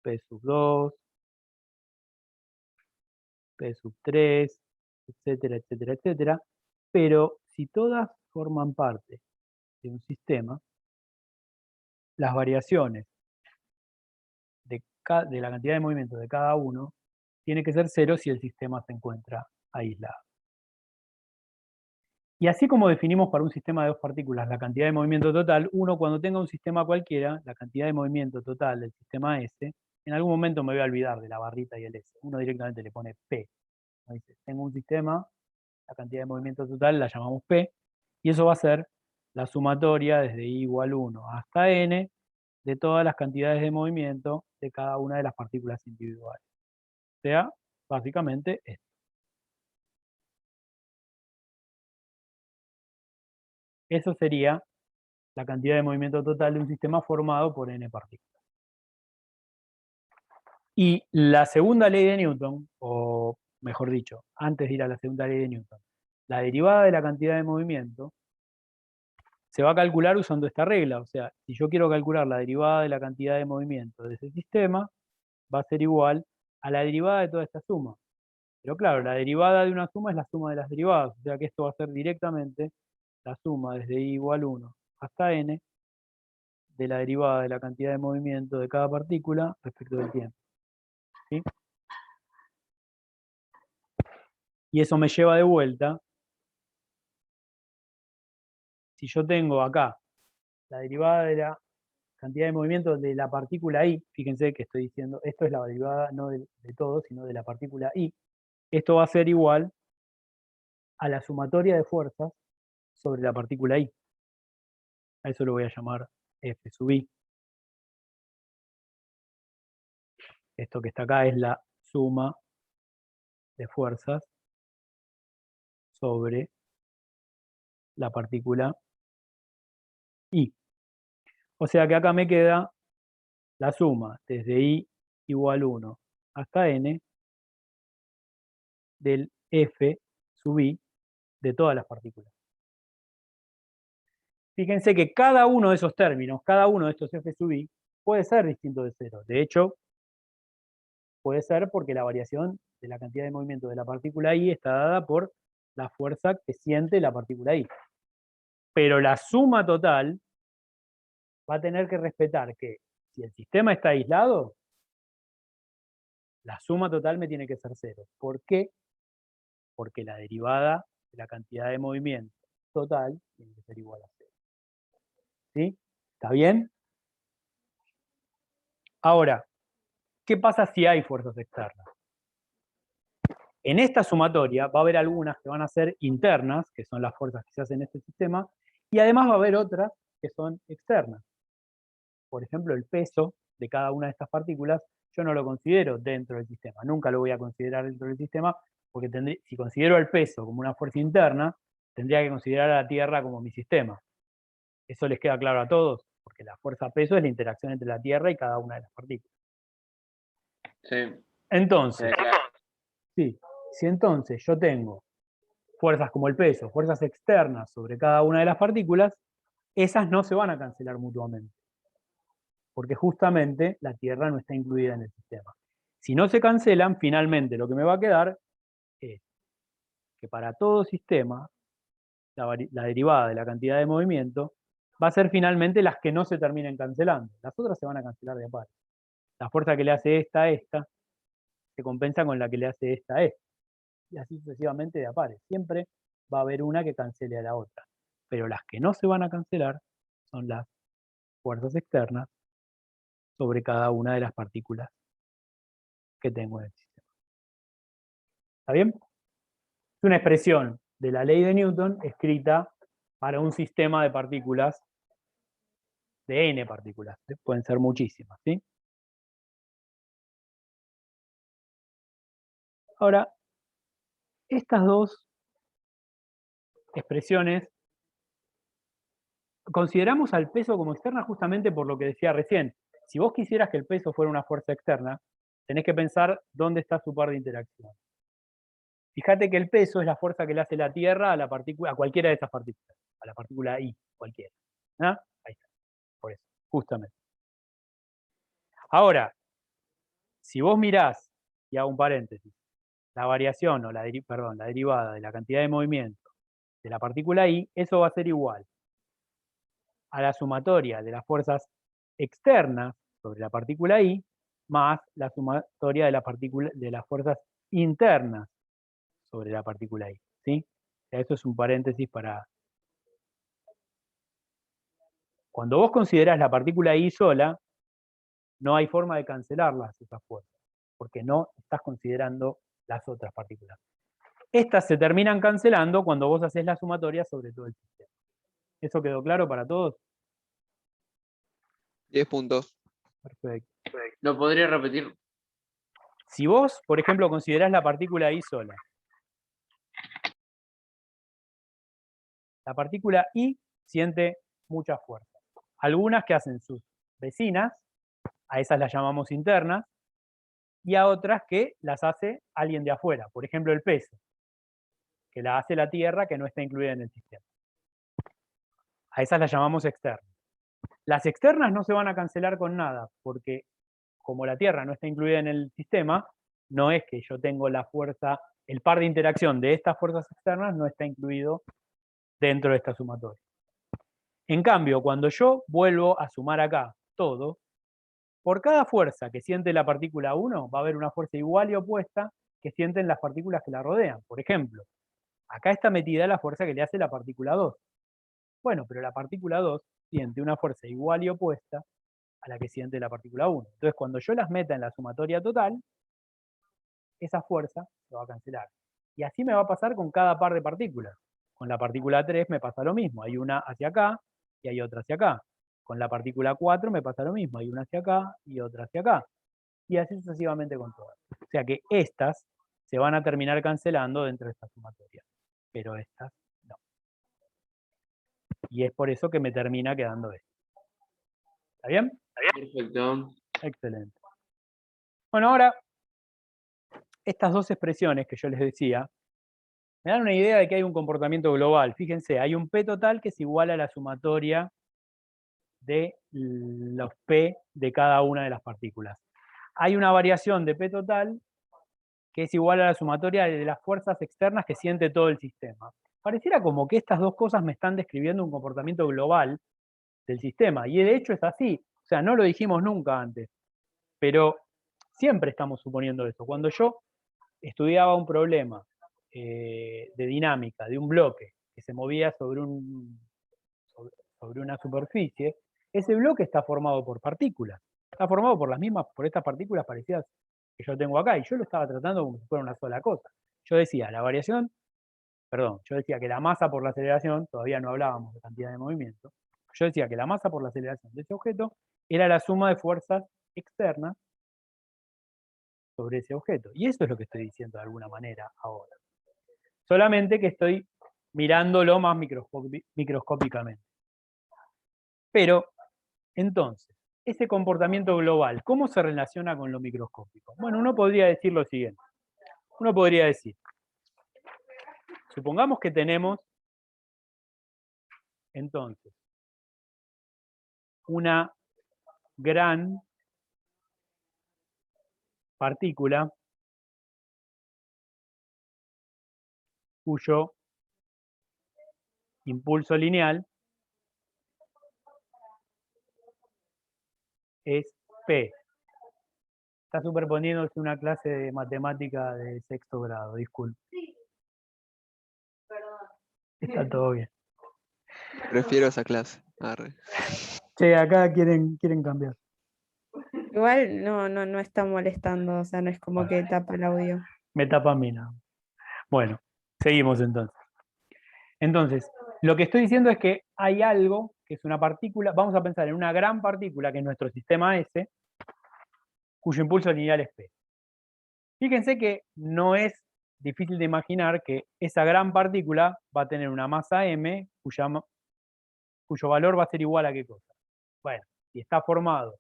P2, P3, etcétera, etcétera, etcétera. Pero si todas forman parte de un sistema, las variaciones de la cantidad de movimiento de cada uno tiene que ser cero si el sistema se encuentra aislado. Y así como definimos para un sistema de 2 partículas la cantidad de movimiento total, uno, cuando tenga un sistema cualquiera, la cantidad de movimiento total del sistema S, en algún momento me voy a olvidar de la barrita y el S. Uno directamente le pone P. Dice, tengo un sistema, la cantidad de movimiento total la llamamos P, y eso va a ser la sumatoria desde I igual 1 hasta N de todas las cantidades de movimiento de cada una de las partículas individuales. O sea, básicamente esto. Eso sería la cantidad de movimiento total de un sistema formado por n partículas. Y la segunda ley de Newton, o mejor dicho, antes de ir a la segunda ley de Newton, la derivada de la cantidad de movimiento se va a calcular usando esta regla. O sea, si yo quiero calcular la derivada de la cantidad de movimiento de ese sistema, va a ser igual a la derivada de toda esta suma. Pero claro, la derivada de una suma es la suma de las derivadas, o sea que esto va a ser directamente la suma desde I igual 1 hasta n de la derivada de la cantidad de movimiento de cada partícula respecto del tiempo. ¿Sí? Y eso me lleva de vuelta, si yo tengo acá la derivada de la cantidad de movimiento de la partícula I, fíjense que estoy diciendo, esto es la derivada no de todo, sino de la partícula I, esto va a ser igual a la sumatoria de fuerzas sobre la partícula I. A eso lo voy a llamar F sub I. Esto que está acá es la suma de fuerzas sobre la partícula I. O sea que acá me queda la suma desde i igual 1 hasta n del f sub i de todas las partículas. Fíjense que cada uno de esos términos, cada uno de estos f sub i, puede ser distinto de 0. De hecho, puede ser porque la variación de la cantidad de movimiento de la partícula i está dada por la fuerza que siente la partícula i. Pero la suma total va a tener que respetar que si el sistema está aislado, la suma total me tiene que ser 0. ¿Por qué? Porque la derivada de la cantidad de movimiento total tiene que ser igual a 0. ¿Sí? ¿Está bien? Ahora, ¿qué pasa si hay fuerzas externas? En esta sumatoria va a haber algunas que van a ser internas, que son las fuerzas que se hacen en este sistema, y además va a haber otras que son externas. Por ejemplo, el peso de cada una de estas partículas yo no lo considero dentro del sistema, nunca lo voy a considerar dentro del sistema, porque si considero el peso como una fuerza interna, tendría que considerar a la Tierra como mi sistema. ¿Eso les queda claro a todos? Porque la fuerza peso es la interacción entre la Tierra y cada una de las partículas. Sí. Entonces, Claro. sí, si entonces yo tengo fuerzas como el peso, fuerzas externas sobre cada una de las partículas, esas no se van a cancelar mutuamente, porque justamente la Tierra no está incluida en el sistema. Si no se cancelan, finalmente lo que me va a quedar es que para todo sistema, la derivada de la cantidad de movimiento va a ser finalmente las que no se terminen cancelando. Las otras se van a cancelar de aparte. La fuerza que le hace esta a esta se compensa con la que le hace esta a esta. Y así sucesivamente de a pares. Siempre va a haber una que cancele a la otra. Pero las que no se van a cancelar son las fuerzas externas sobre cada una de las partículas que tengo en el sistema. ¿Está bien? Es una expresión de la ley de Newton escrita para un sistema de partículas, de n partículas. Pueden ser muchísimas, ¿sí? Ahora, estas dos expresiones, consideramos al peso como externa justamente por lo que decía recién. Si vos quisieras que el peso fuera una fuerza externa, tenés que pensar dónde está su par de interacción. Fíjate que el peso es la fuerza que le hace la Tierra a la partícula, a cualquiera de estas partículas, a la partícula I, cualquiera. ¿Ah? Ahí está, por eso, justamente. Ahora, si vos mirás, y hago un paréntesis, la variación, o la derivada de la cantidad de movimiento de la partícula I, eso va a ser igual a la sumatoria de las fuerzas externas sobre la partícula I, más la sumatoria de las fuerzas internas sobre la partícula I. ¿Sí? Eso es un paréntesis para... Cuando vos considerás la partícula I sola, no hay forma de cancelarlas esas fuerzas, porque no estás considerando las otras partículas. Estas se terminan cancelando cuando vos haces la sumatoria sobre todo el sistema. ¿Eso quedó claro para todos? 10 puntos. Perfecto. ¿Lo podría repetir? Si vos, por ejemplo, considerás la partícula I sola, la partícula I siente muchas fuerzas. Algunas que hacen sus vecinas, a esas las llamamos internas, y a otras que las hace alguien de afuera. Por ejemplo, el peso, que la hace la Tierra, que no está incluida en el sistema. A esas las llamamos externas. Las externas no se van a cancelar con nada, porque como la Tierra no está incluida en el sistema, no es que yo tengo la fuerza, el par de interacción de estas fuerzas externas no está incluido dentro de esta sumatoria. En cambio, cuando yo vuelvo a sumar acá todo, por cada fuerza que siente la partícula 1, va a haber una fuerza igual y opuesta que sienten las partículas que la rodean. Por ejemplo, acá está metida la fuerza que le hace la partícula 2. Bueno, pero la partícula 2 siente una fuerza igual y opuesta a la que siente la partícula 1. Entonces, cuando yo las meta en la sumatoria total, esa fuerza se va a cancelar. Y así me va a pasar con cada par de partículas. Con la partícula 3 me pasa lo mismo. Hay una hacia acá y hay otra hacia acá. Con la partícula 4 me pasa lo mismo. Hay una hacia acá y otra hacia acá. Y así sucesivamente con todas. O sea que estas se van a terminar cancelando dentro de esta sumatoria. Pero estas no. Y es por eso que me termina quedando esto. ¿Está bien? Perfecto. Excelente. Bueno, ahora, estas dos expresiones que yo les decía, me dan una idea de que hay un comportamiento global. Fíjense, hay un P total que es igual a la sumatoria de los P de cada una de las partículas. Hay una variación de P total que es igual a la sumatoria de las fuerzas externas que siente todo el sistema. Pareciera como que estas dos cosas me están describiendo un comportamiento global del sistema, y de hecho es así. O sea, no lo dijimos nunca antes, pero siempre estamos suponiendo eso. Cuando yo estudiaba un problema de dinámica de un bloque que se movía sobre una superficie, ese bloque está formado por partículas. Está formado por estas partículas parecidas que yo tengo acá, y yo lo estaba tratando como si fuera una sola cosa. Yo decía, yo decía que la masa por la aceleración, todavía no hablábamos de cantidad de movimiento, yo decía que la masa por la aceleración de ese objeto era la suma de fuerzas externas sobre ese objeto. Y eso es lo que estoy diciendo de alguna manera ahora. Solamente que estoy mirándolo más microscópicamente. Pero, entonces, ese comportamiento global, ¿cómo se relaciona con lo microscópico? Bueno, uno podría decir lo siguiente. Uno podría decir, supongamos que tenemos, entonces, una gran partícula cuyo impulso lineal es P. Está superponiéndose una clase de matemática de sexto grado, disculpe. Está todo bien. Prefiero esa clase. Arre. Che, acá quieren cambiar. Igual no está molestando, o sea, no es como que tapa el audio. Me tapa a mí, no. Bueno, seguimos entonces. Entonces, lo que estoy diciendo es que hay algo que es una partícula, vamos a pensar en una gran partícula que es nuestro sistema S, cuyo impulso lineal es P. Fíjense que no es difícil de imaginar que esa gran partícula va a tener una masa m cuyo valor va a ser igual a qué cosa. Bueno, si está formado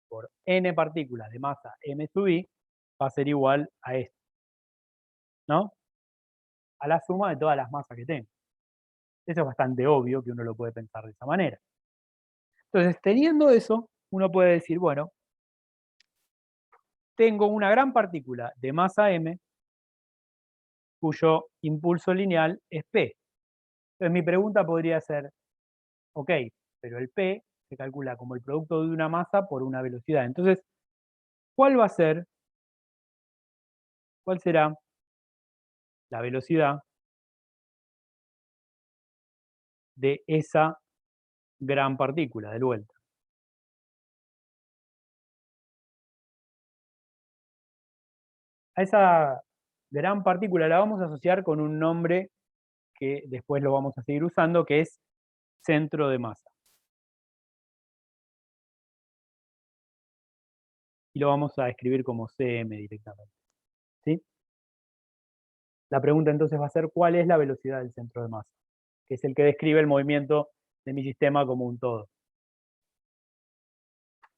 por n partículas de masa m sub i, va a ser igual a esto, ¿no? A la suma de todas las masas que tengo. Eso es bastante obvio que uno lo puede pensar de esa manera. Entonces, teniendo eso, uno puede decir, bueno, tengo una gran partícula de masa m cuyo impulso lineal es p. Entonces mi pregunta podría ser, ok, pero el p se calcula como el producto de una masa por una velocidad. Entonces, ¿cuál será la velocidad de esa gran partícula, de vuelta? A esa gran partícula la vamos a asociar con un nombre que después lo vamos a seguir usando, que es centro de masa. Y lo vamos a escribir como CM directamente. ¿Sí? La pregunta entonces va a ser, ¿cuál es la velocidad del centro de masa? Que es el que describe el movimiento de mi sistema como un todo.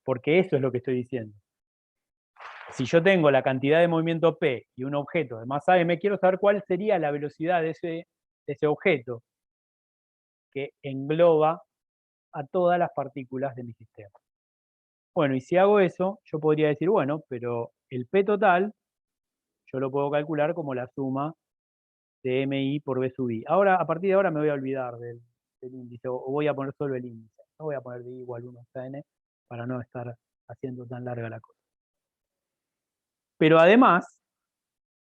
Porque eso es lo que estoy diciendo. Si yo tengo la cantidad de movimiento P y un objeto de masa M, quiero saber cuál sería la velocidad de ese objeto que engloba a todas las partículas de mi sistema. Bueno, y si hago eso, yo podría decir, bueno, pero el P total, yo lo puedo calcular como la suma de MI por B sub I. Ahora, a partir de ahora me voy a olvidar del índice, o voy a poner solo el índice. No voy a poner D igual 1 hasta N, para no estar haciendo tan larga la cosa. Pero además,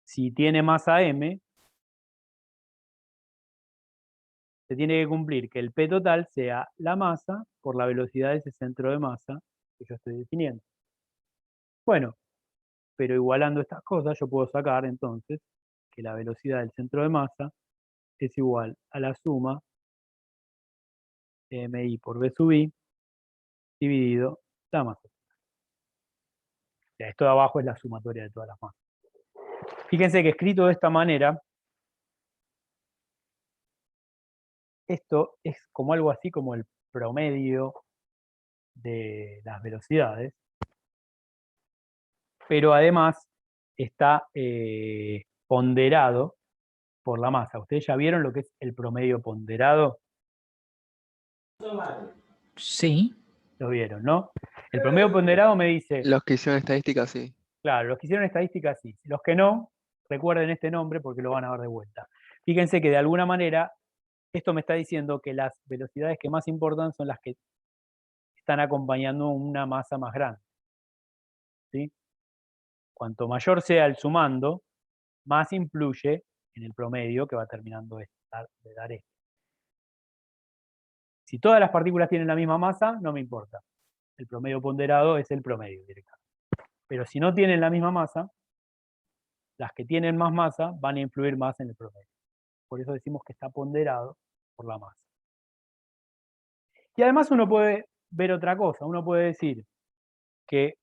si tiene masa M, se tiene que cumplir que el P total sea la masa por la velocidad de ese centro de masa que yo estoy definiendo. Bueno, pero igualando estas cosas, yo puedo sacar entonces que la velocidad del centro de masa es igual a la suma de MI por B sub I dividido la masa. O sea, esto de abajo es la sumatoria de todas las masas. Fíjense que escrito de esta manera, esto es como algo así como el promedio de las velocidades. pero además está ponderado por la masa. ¿Ustedes ya vieron lo que es el promedio ponderado? Sí. Lo vieron, ¿no? El promedio ponderado me dice, Los que hicieron estadística, sí. claro, los que hicieron estadísticas sí. Los que no, recuerden este nombre porque lo van a ver de vuelta. Fíjense que de alguna manera esto me está diciendo que las velocidades que más importan son las que están acompañando una masa más grande. ¿Sí? Cuanto mayor sea el sumando, más influye en el promedio que va terminando de dar esto. Si todas las partículas tienen la misma masa, no me importa. El promedio ponderado es el promedio directamente. Pero si no tienen la misma masa, las que tienen más masa van a influir más en el promedio. Por eso decimos que está ponderado por la masa. Y además uno puede ver otra cosa. Uno puede decir que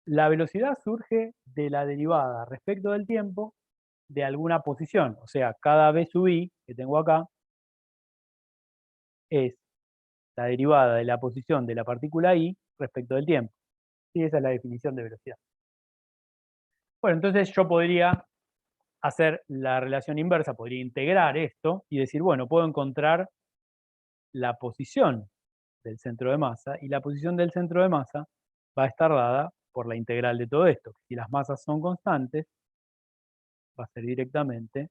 la velocidad surge de la derivada respecto del tiempo de alguna posición. O sea, cada v sub i que tengo acá es la derivada de la posición de la partícula i respecto del tiempo. Y esa es la definición de velocidad. Bueno, entonces yo podría hacer la relación inversa, podría integrar esto y decir, bueno, puedo encontrar la posición del centro de masa, y la posición del centro de masa va a estar dada por la integral de todo esto. Si las masas son constantes, va a ser directamente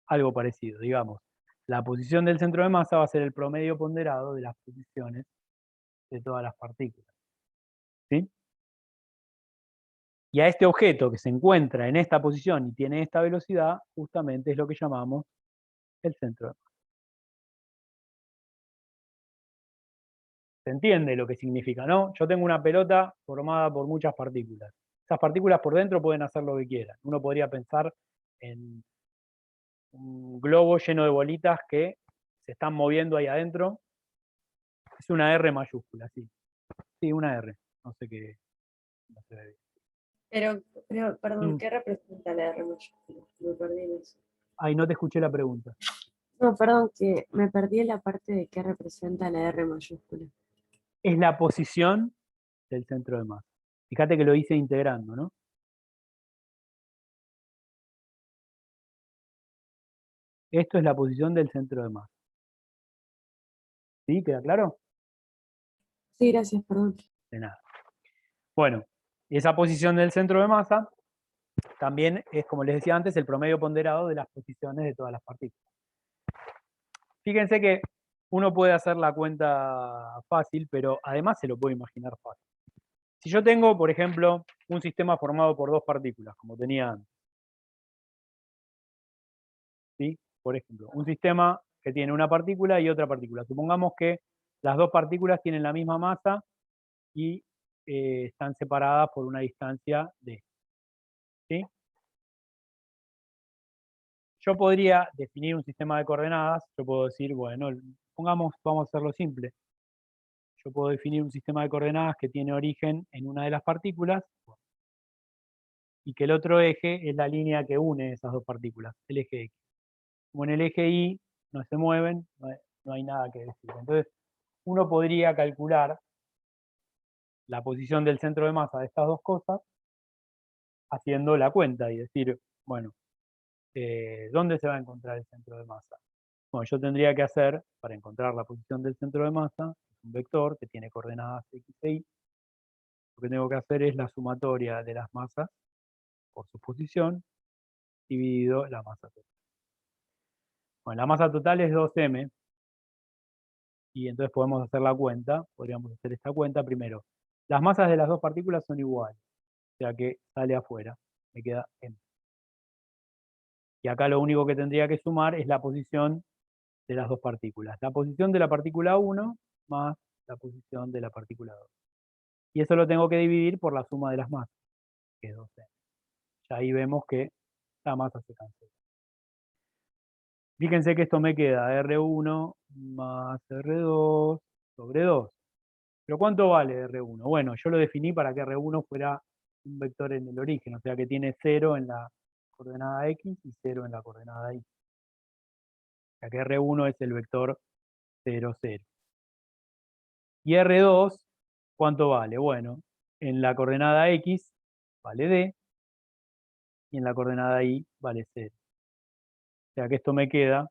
algo parecido, digamos. La posición del centro de masa va a ser el promedio ponderado de las posiciones de todas las partículas. ¿Sí? Y a este objeto que se encuentra en esta posición y tiene esta velocidad, justamente es lo que llamamos el centro de masa. ¿Se entiende lo que significa, no? Yo tengo una pelota formada por muchas partículas. Esas partículas por dentro pueden hacer lo que quieran. Uno podría pensar en un globo lleno de bolitas que se están moviendo ahí adentro. Es una R mayúscula, sí. Sí, una R. No sé qué. No se ve bien. Pero, perdón, Mm. ¿qué representa la R mayúscula? Me perdí en eso. Ay, no te escuché la pregunta. No, perdón, que me perdí en la parte de qué representa la R mayúscula. Es la posición del centro de masa. Fíjate que lo hice integrando, ¿no? Esto es la posición del centro de masa. ¿Sí? ¿Queda claro? Sí, gracias, perdón. De nada. Bueno, esa posición del centro de masa también es, como les decía antes, el promedio ponderado de las posiciones de todas las partículas. Fíjense que uno puede hacer la cuenta fácil, pero además se lo puede imaginar fácil. Si yo tengo, por ejemplo, un sistema formado por dos partículas, como tenía antes, ¿sí? Por ejemplo, un sistema que tiene una partícula y otra partícula. Supongamos que las dos partículas tienen la misma masa y están separadas por una distancia d. ¿Sí? Yo podría definir un sistema de coordenadas. Yo puedo decir, bueno, vamos a hacerlo simple. Yo puedo definir un sistema de coordenadas que tiene origen en una de las partículas y que el otro eje es la línea que une esas dos partículas, el eje X. Como en el eje Y no se mueven, no hay nada que decir. Entonces, uno podría calcular la posición del centro de masa de estas dos cosas haciendo la cuenta y decir, bueno, ¿dónde se va a encontrar el centro de masa? Bueno, yo tendría que hacer, para encontrar la posición del centro de masa, un vector que tiene coordenadas X e Y. Lo que tengo que hacer es la sumatoria de las masas por su posición dividido la masa total. Bueno, la masa total es 2m, y entonces podemos hacer la cuenta, podríamos hacer esta cuenta primero. Las masas de las dos partículas son iguales, o sea que sale afuera, me queda m. Y acá lo único que tendría que sumar es la posición de las dos partículas. La posición de la partícula 1 más la posición de la partícula 2. Y eso lo tengo que dividir por la suma de las masas, que es 2m. Ya ahí vemos que la masa se cancela. Fíjense que esto me queda R1 más R2 sobre 2. ¿Pero cuánto vale R1? Bueno, yo lo definí para que R1 fuera un vector en el origen, o sea que tiene 0 en la coordenada X y 0 en la coordenada Y. O sea que R1 es el vector 0, 0. Y R2 ¿cuánto vale? Bueno, en la coordenada X vale D, y en la coordenada Y vale 0. O sea que esto me queda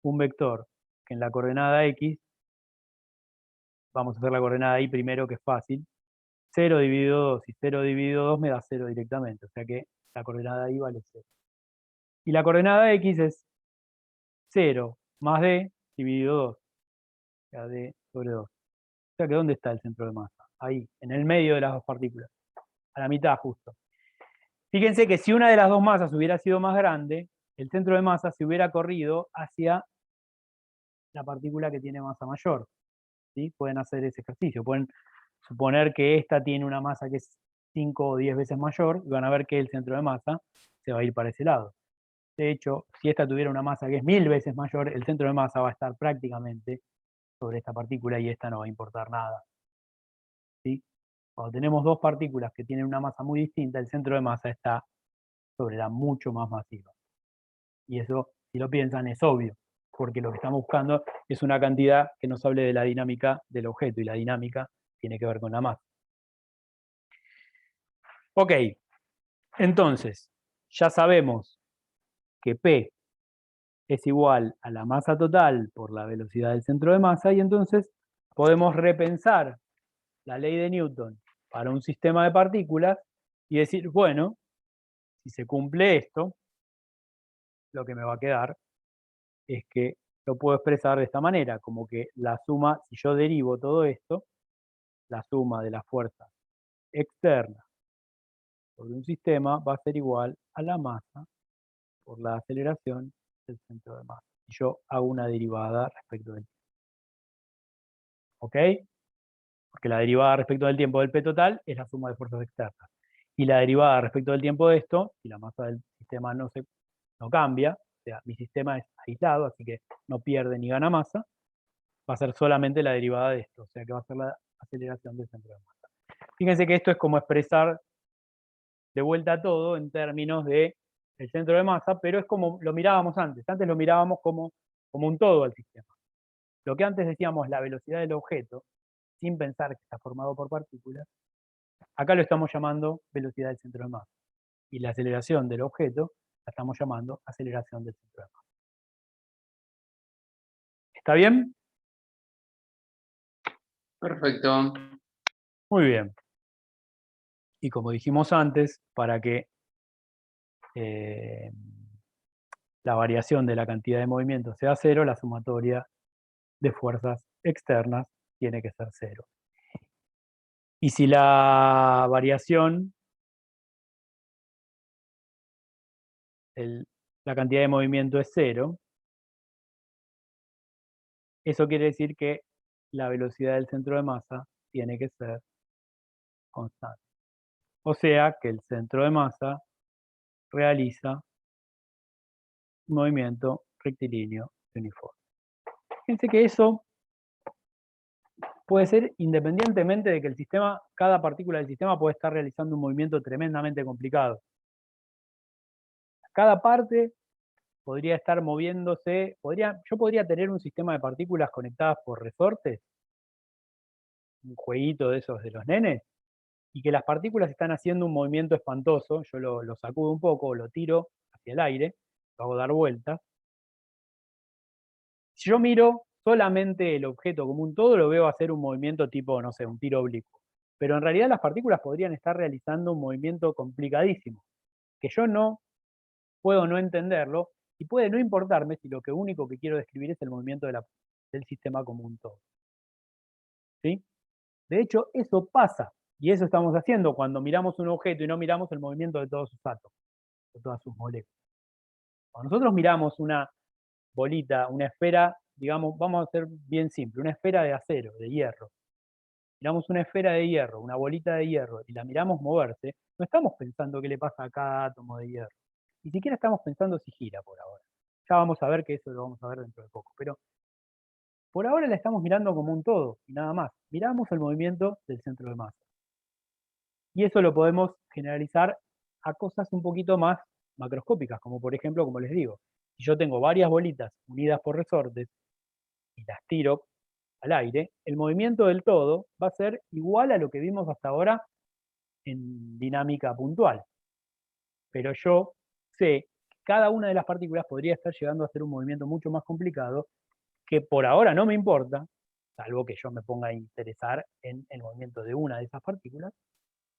un vector que en la coordenada X, vamos a hacer la coordenada Y primero, que es fácil, 0 dividido 2, y 0 dividido 2 me da 0 directamente, o sea que la coordenada Y vale 0. Y la coordenada X es 0 más D dividido 2, o sea, D sobre 2. O sea que ¿dónde está el centro de masa? Ahí, en el medio de las dos partículas, a la mitad justo. Fíjense que si una de las dos masas hubiera sido más grande, el centro de masa se hubiera corrido hacia la partícula que tiene masa mayor. ¿Sí? Pueden hacer ese ejercicio, pueden suponer que esta tiene una masa que es 5 o 10 veces mayor, y van a ver que el centro de masa se va a ir para ese lado. De hecho, si esta tuviera una masa que es 1000 veces mayor, el centro de masa va a estar prácticamente sobre esta partícula y esta no va a importar nada. ¿Sí? Cuando tenemos dos partículas que tienen una masa muy distinta, el centro de masa está sobre la mucho más masiva. Y eso, si lo piensan, es obvio, porque lo que estamos buscando es una cantidad que nos hable de la dinámica del objeto, y la dinámica tiene que ver con la masa. Ok, entonces, ya sabemos que P es igual a la masa total por la velocidad del centro de masa, y entonces podemos repensar la ley de Newton para un sistema de partículas y decir, bueno, si se cumple esto, lo que me va a quedar es que lo puedo expresar de esta manera, como que la suma, si yo derivo todo esto, la suma de las fuerzas externas sobre un sistema va a ser igual a la masa por la aceleración del centro de masa. Y yo hago una derivada respecto del tiempo. ¿Ok? Porque la derivada respecto del tiempo del P total es la suma de fuerzas externas. Y la derivada respecto del tiempo de esto, si la masa del sistema no cambia, o sea, mi sistema es aislado, así que no pierde ni gana masa, va a ser solamente la derivada de esto, o sea que va a ser la aceleración del centro de masa. Fíjense que esto es como expresar de vuelta todo en términos de el centro de masa, pero es como lo mirábamos antes. Antes lo mirábamos como un todo al sistema. Lo que antes decíamos la velocidad del objeto, sin pensar que está formado por partículas, acá lo estamos llamando velocidad del centro de masa. Y la aceleración del objeto la estamos llamando aceleración del centro de masa. ¿Está bien? Perfecto. Muy bien. Y como dijimos antes, para que la variación de la cantidad de movimiento sea cero, la sumatoria de fuerzas externas tiene que ser cero. Y si la variación, la cantidad de movimiento es cero, eso quiere decir que la velocidad del centro de masa tiene que ser constante. O sea que el centro de masa realiza un movimiento rectilíneo y uniforme. Fíjense que eso puede ser independientemente de que el sistema, cada partícula del sistema puede estar realizando un movimiento tremendamente complicado. Cada parte podría estar moviéndose, yo podría tener un sistema de partículas conectadas por resortes, un jueguito de esos de los nenes, y que las partículas están haciendo un movimiento espantoso, yo lo sacudo un poco, lo tiro hacia el aire, lo hago dar vueltas. Si yo miro solamente el objeto como un todo, lo veo hacer un movimiento tipo, no sé, un tiro oblicuo. Pero en realidad las partículas podrían estar realizando un movimiento complicadísimo, que yo no puedo no entenderlo, y puede no importarme si lo único que quiero describir es el movimiento del sistema como un todo. ¿Sí? De hecho, eso pasa, y eso estamos haciendo cuando miramos un objeto y no miramos el movimiento de todos sus átomos, de todas sus moléculas. Cuando nosotros miramos una bolita, una esfera, digamos, vamos a ser bien simple, una esfera de acero, de hierro. Miramos una esfera de hierro, una bolita de hierro, y la miramos moverse, no estamos pensando qué le pasa a cada átomo de hierro. Ni siquiera estamos pensando si gira por ahora. Ya vamos a ver que eso lo vamos a ver dentro de poco. Pero por ahora la estamos mirando como un todo, y nada más. Miramos el movimiento del centro de masa. Y eso lo podemos generalizar a cosas un poquito más macroscópicas, como por ejemplo, como les digo, si yo tengo varias bolitas unidas por resortes y las tiro al aire, el movimiento del todo va a ser igual a lo que vimos hasta ahora en dinámica puntual. Pero yo sé que cada una de las partículas podría estar llegando a hacer un movimiento mucho más complicado, que por ahora no me importa, salvo que yo me ponga a interesar en el movimiento de una de esas partículas,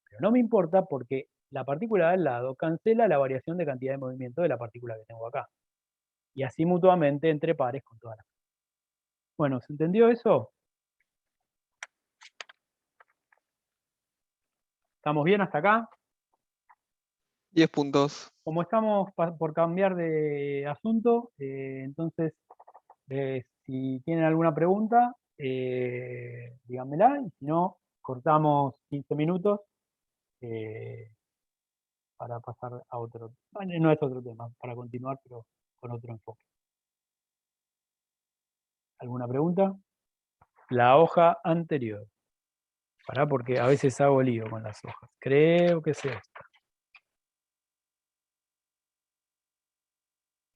pero no me importa porque la partícula de al lado cancela la variación de cantidad de movimiento de la partícula que tengo acá. Y así mutuamente entre pares con todas las. Bueno, ¿se entendió eso? ¿Estamos bien hasta acá? 10 puntos. Como estamos por cambiar de asunto, entonces, si tienen alguna pregunta, díganmela, y si no, cortamos 15 minutos para pasar a otro. Bueno, no es otro tema, para continuar, pero con otro enfoque. ¿Alguna pregunta? La hoja anterior. Pará, porque a veces hago lío con las hojas. Creo que es esta.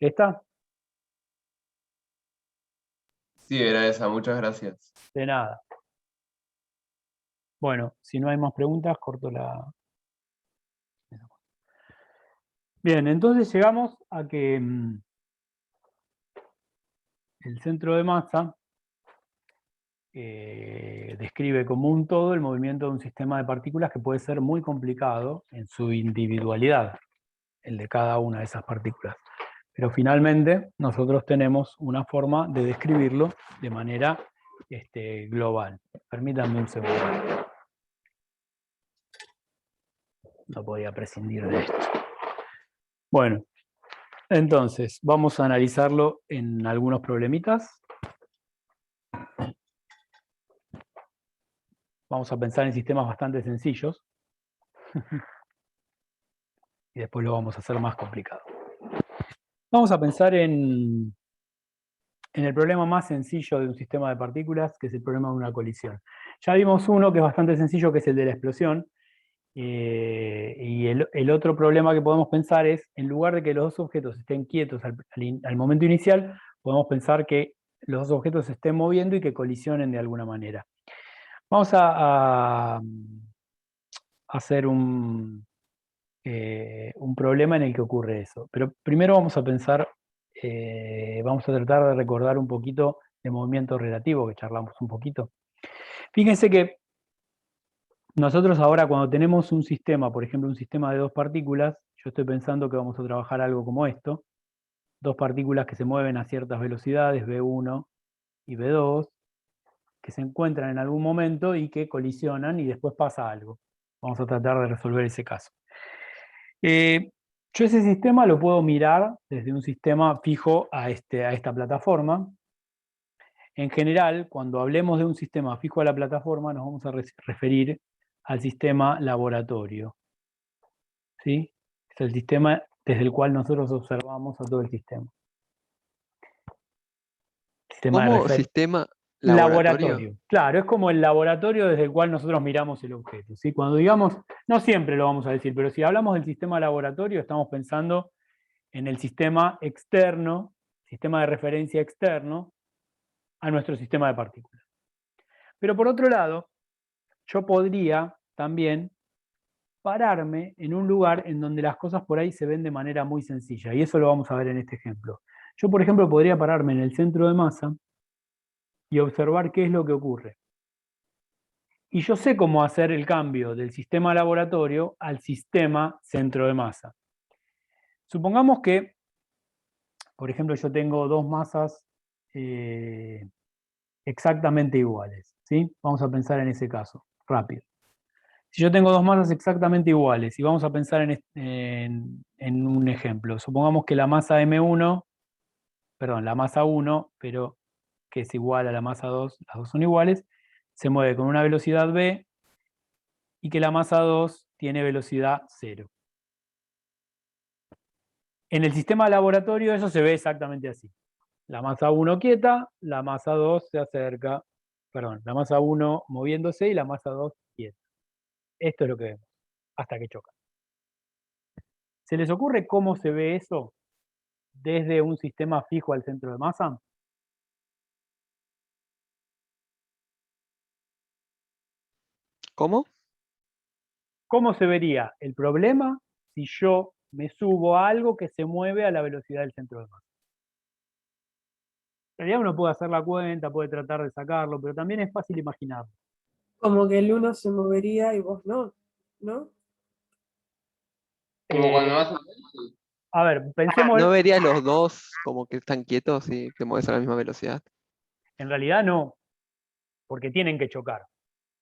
¿Esta? Sí, era esa, muchas gracias. De nada. Bueno, si no hay más preguntas, corto la. Bien, entonces llegamos a que el centro de masa describe como un todo el movimiento de un sistema de partículas que puede ser muy complicado en su individualidad, el de cada una de esas partículas. Pero finalmente nosotros tenemos una forma de describirlo de manera global. Permítanme un segundo. No podía prescindir de esto. Bueno, entonces vamos a analizarlo en algunos problemitas. Vamos a pensar en sistemas bastante sencillos. Y después lo vamos a hacer más complicado. Vamos a pensar en el problema más sencillo de un sistema de partículas, que es el problema de una colisión. Ya vimos uno que es bastante sencillo, que es el de la explosión. Y el otro problema que podemos pensar es, en lugar de que los dos objetos estén quietos al momento inicial, podemos pensar que los dos objetos se estén moviendo y que colisionen de alguna manera. Vamos a hacer un problema en el que ocurre eso. Pero primero vamos a pensar, vamos a tratar de recordar un poquito de movimiento relativo, que charlamos un poquito. Fíjense que nosotros ahora cuando tenemos un sistema, por ejemplo un sistema de dos partículas, yo estoy pensando que vamos a trabajar algo como esto, dos partículas que se mueven a ciertas velocidades, v1 y v2, que se encuentran en algún momento y que colisionan y después pasa algo. Vamos a tratar de resolver ese caso. Yo ese sistema lo puedo mirar desde un sistema fijo a esta plataforma. En general, cuando hablemos de un sistema fijo a la plataforma, nos vamos a referir al sistema laboratorio. ¿Sí? Es el sistema desde el cual nosotros observamos a todo el sistema. ¿Cómo sistema laboratorio? Claro, es como el laboratorio desde el cual nosotros miramos el objeto. ¿Sí? Cuando digamos, no siempre lo vamos a decir, pero si hablamos del sistema laboratorio, estamos pensando en el sistema externo, sistema de referencia externo, a nuestro sistema de partículas. Pero por otro lado, yo podría también pararme en un lugar en donde las cosas por ahí se ven de manera muy sencilla, y eso lo vamos a ver en este ejemplo. Yo, por ejemplo, podría pararme en el centro de masa y observar qué es lo que ocurre. Y yo sé cómo hacer el cambio del sistema laboratorio al sistema centro de masa. Supongamos que, por ejemplo, yo tengo dos masas exactamente iguales, ¿sí? Vamos a pensar en ese caso, rápido. Si yo tengo dos masas exactamente iguales, y vamos a pensar en un ejemplo, supongamos que la masa M1, perdón, la masa 1, pero que es igual a la masa 2, las dos son iguales, se mueve con una velocidad v, y que la masa 2 tiene velocidad 0. En el sistema laboratorio eso se ve exactamente así. La masa 1 quieta, la masa 2 se acerca, perdón, la masa 1 moviéndose y la masa 2 quieta. Esto es lo que vemos, hasta que chocan. ¿Se les ocurre cómo se ve eso desde un sistema fijo al centro de masa? ¿Cómo? ¿Cómo se vería el problema si yo me subo a algo que se mueve a la velocidad del centro de masa? En realidad uno puede hacer la cuenta, puede tratar de sacarlo, pero también es fácil imaginarlo. Como que el uno se movería y vos no, ¿no? Como cuando Eh, vas a... a ver, pensemos, ¿No verías los dos como que están quietos y te mueves a la misma velocidad? en realidad no, porque tienen que chocar.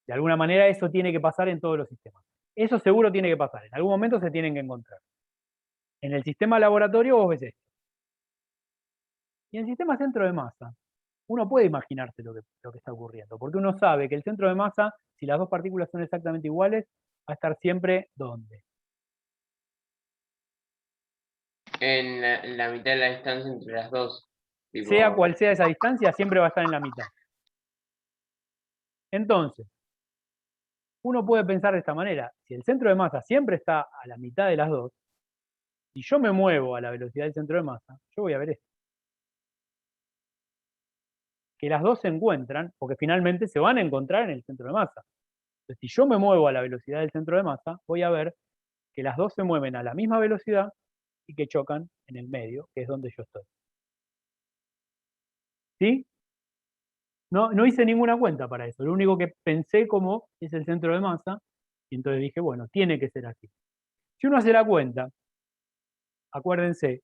De alguna manera eso tiene que pasar en todos los sistemas. Eso seguro tiene que pasar, en algún momento se tienen que encontrar. En el sistema laboratorio vos ves esto. Y en el sistema centro de masa, uno puede imaginarse lo que está ocurriendo, porque uno sabe que el centro de masa, si las dos partículas son exactamente iguales, va a estar siempre ¿dónde? en la mitad de la distancia entre las dos. Tipo, Sea cual sea esa distancia, siempre va a estar en la mitad. Entonces, uno puede pensar de esta manera, si el centro de masa siempre está a la mitad de las dos, si yo me muevo a la velocidad del centro de masa, yo voy a ver esto. Que las dos se encuentran, porque finalmente se van a encontrar en el centro de masa. Entonces, si yo me muevo a la velocidad del centro de masa, voy a ver que las dos se mueven a la misma velocidad y que chocan en el medio, que es donde yo estoy. ¿Sí? No hice ninguna cuenta para eso. Lo único que pensé como es el centro de masa, y entonces dije, bueno, tiene que ser así. Si uno hace la cuenta, acuérdense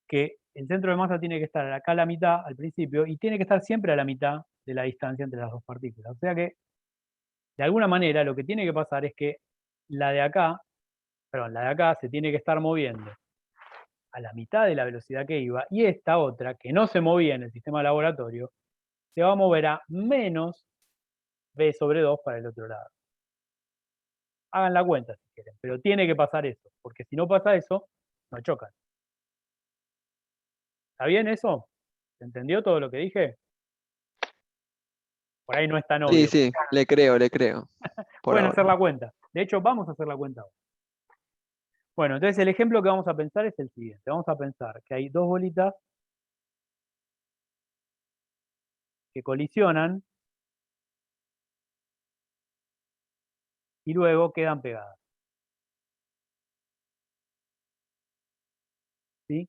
que el centro de masa tiene que estar acá a la mitad al principio y tiene que estar siempre a la mitad de la distancia entre las dos partículas. O sea que, de alguna manera, lo que tiene que pasar es que la de acá, perdón, la de acá se tiene que estar moviendo a la mitad de la velocidad que iba, y esta otra, que no se movía en el sistema laboratorio, se va a mover a menos b sobre 2 para el otro lado. Hagan la cuenta si quieren, pero tiene que pasar eso, porque si no pasa eso, no chocan. ¿Está bien eso? ¿Se entendió todo lo que dije? Por ahí no es tan Sí, obvio. sí, le creo, por Pueden hacer ahora. la cuenta. De hecho, vamos a hacer la cuenta ahora. Bueno, entonces el ejemplo que vamos a pensar es el siguiente. Vamos a pensar que hay dos bolitas que colisionan y luego quedan pegadas. ¿Sí?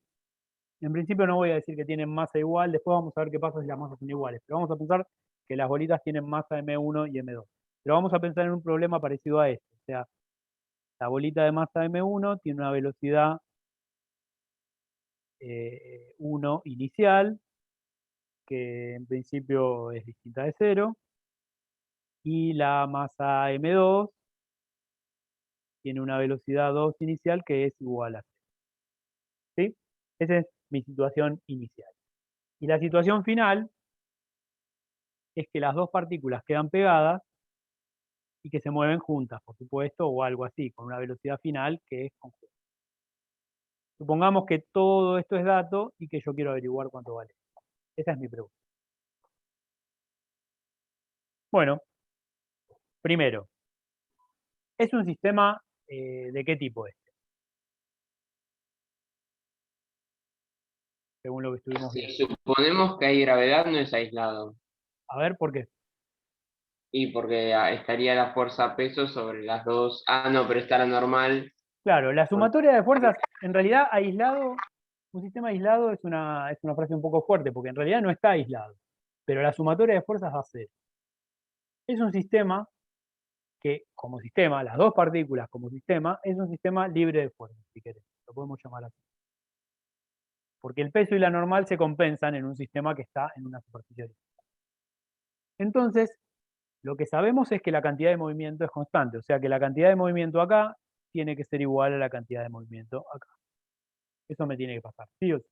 En principio no voy a decir que tienen masa igual, después vamos a ver qué pasa si las masas son iguales. Pero vamos a pensar que las bolitas tienen masa M1 y M2. Pero vamos a pensar en un problema parecido a este. O sea, la bolita de masa M1 tiene una velocidad 1 inicial, que en principio es distinta de 0, y la masa M2 tiene una velocidad 2 inicial que es igual a 0. ¿Sí? Esa es mi situación inicial. Y la situación final es que las dos partículas quedan pegadas y que se mueven juntas, por supuesto, o algo así, con una velocidad final que es conjunta. Supongamos que todo esto es dato y que yo quiero averiguar cuánto vale. Esa es mi pregunta. Bueno, primero, ¿es un sistema de qué tipo es? Según lo que estuvimos si viendo. suponemos que hay gravedad, no es aislado. A ver, ¿por qué? Y porque estaría la fuerza peso sobre las dos. Ah, no, pero está la normal. Claro, la sumatoria de fuerzas, en realidad aislado, un sistema aislado es una frase un poco fuerte, porque en realidad no está aislado, pero la sumatoria de fuerzas va a ser. Es un sistema que, como sistema, las dos partículas como sistema, es un sistema libre de fuerzas, si querés, lo podemos llamar así. Porque el peso y la normal se compensan en un sistema que está en una superficie horizontal. Entonces, lo que sabemos es que la cantidad de movimiento es constante, o sea que la cantidad de movimiento acá tiene que ser igual a la cantidad de movimiento acá. Eso me tiene que pasar, ¿sí o sí?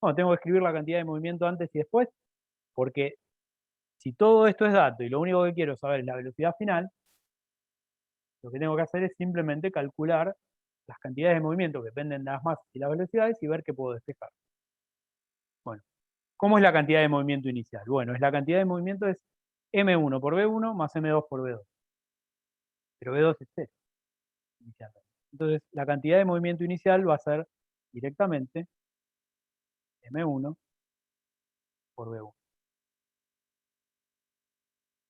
Bueno, tengo que escribir la cantidad de movimiento antes y después, porque si todo esto es dato y lo único que quiero saber es la velocidad final, lo que tengo que hacer es simplemente calcular las cantidades de movimiento que dependen de las masas y las velocidades y ver qué puedo despejar. Bueno, ¿cómo es la cantidad de movimiento inicial? Bueno, la cantidad de movimiento es M1 por B1 más M2 por B2. Pero B2 es 0 inicialmente. Entonces, la cantidad de movimiento inicial va a ser directamente M1 por B1.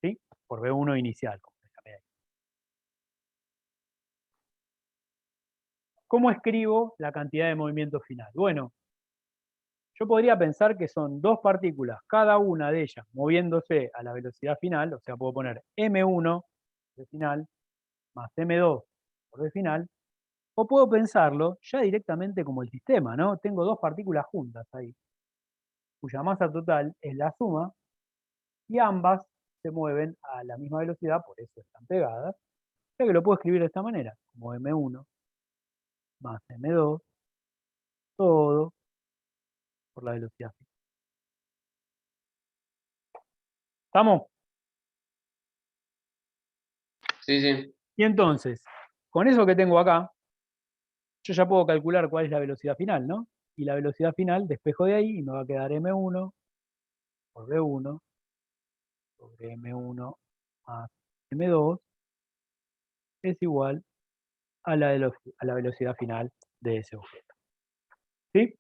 ¿Sí? por V1 inicial. Como se llame ahí. ¿Cómo escribo la cantidad de movimiento final? Bueno, yo podría pensar que son dos partículas, cada una de ellas moviéndose a la velocidad final, o sea, puedo poner M1 de final más M2 por V final, o puedo pensarlo ya directamente como el sistema, ¿no? Tengo dos partículas juntas ahí, cuya masa total es la suma, y ambas se mueven a la misma velocidad, por eso están pegadas, o sea que lo puedo escribir de esta manera, como M1 más M2, todo por la velocidad final. ¿Estamos? Sí, sí. Y entonces, con eso que tengo acá, yo ya puedo calcular cuál es la velocidad final, ¿no? Y la velocidad final despejo de ahí y me va a quedar M1 por V1 sobre M1 más M2 es igual a la velocidad final de ese objeto. ¿Sí?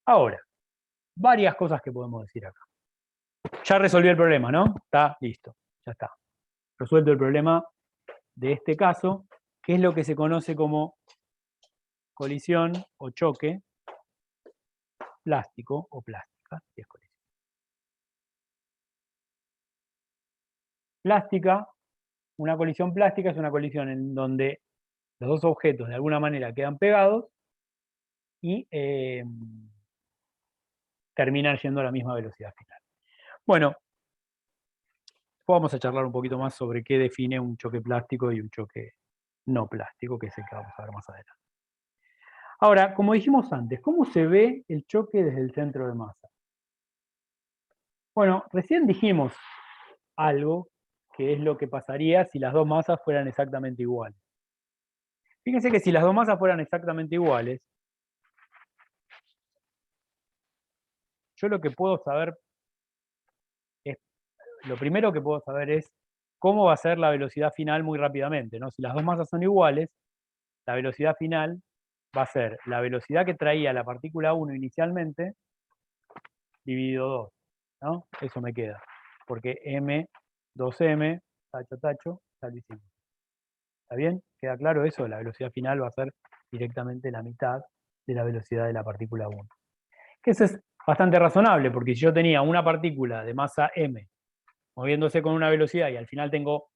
Ahora, varias cosas que podemos decir acá. Ya resolví el problema, ¿no? Está listo, ya está. Resuelto el problema de este caso, que es lo que se conoce como colisión o choque plástico o plástica, si es colisión. Plástica, una colisión plástica es una colisión en donde los dos objetos de alguna manera quedan pegados y terminan yendo a la misma velocidad final. Bueno, vamos a charlar un poquito más sobre qué define un choque plástico y un choque no plástico, que es el que vamos a ver más adelante. Ahora, como dijimos antes, ¿cómo se ve el choque desde el centro de masa? Bueno, recién dijimos algo que es lo que pasaría si las dos masas fueran exactamente iguales. Fíjense que si las dos masas fueran exactamente iguales, yo lo que puedo saber es, lo primero que puedo saber es cómo va a ser la velocidad final muy rápidamente, ¿no? Si las dos masas son iguales, la velocidad final va a ser la velocidad que traía la partícula 1 inicialmente, dividido 2, ¿no? Eso me queda, porque M, 2M, tacho, tacho, ya lo hicimos. ¿Está bien? ¿Queda claro eso? La velocidad final va a ser directamente la mitad de la velocidad de la partícula 1. Que eso es bastante razonable, porque si yo tenía una partícula de masa M moviéndose con una velocidad y al final tengo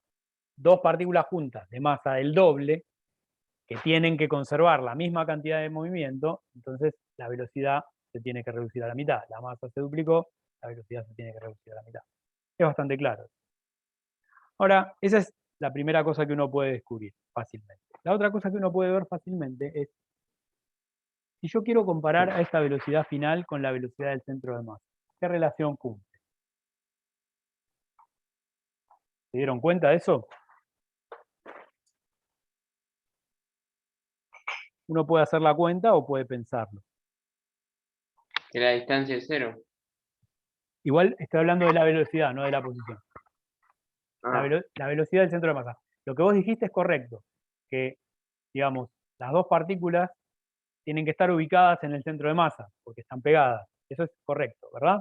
dos partículas juntas de masa del doble, que tienen que conservar la misma cantidad de movimiento, entonces la velocidad se tiene que reducir a la mitad. La masa se duplicó, la velocidad se tiene que reducir a la mitad. Es bastante claro. Ahora, esa es la primera cosa que uno puede descubrir fácilmente. La otra cosa que uno puede ver fácilmente es si yo quiero comparar a esta velocidad final con la velocidad del centro de masa. ¿Qué relación cumple? ¿Se dieron cuenta de eso? Uno puede hacer la cuenta o puede pensarlo. Que la distancia es 0. Igual estoy hablando de la velocidad, no de la posición. Ah, La velocidad del centro de masa. Lo que vos dijiste es correcto, que, digamos, las dos partículas tienen que estar ubicadas en el centro de masa, porque están pegadas. Eso es correcto, ¿verdad?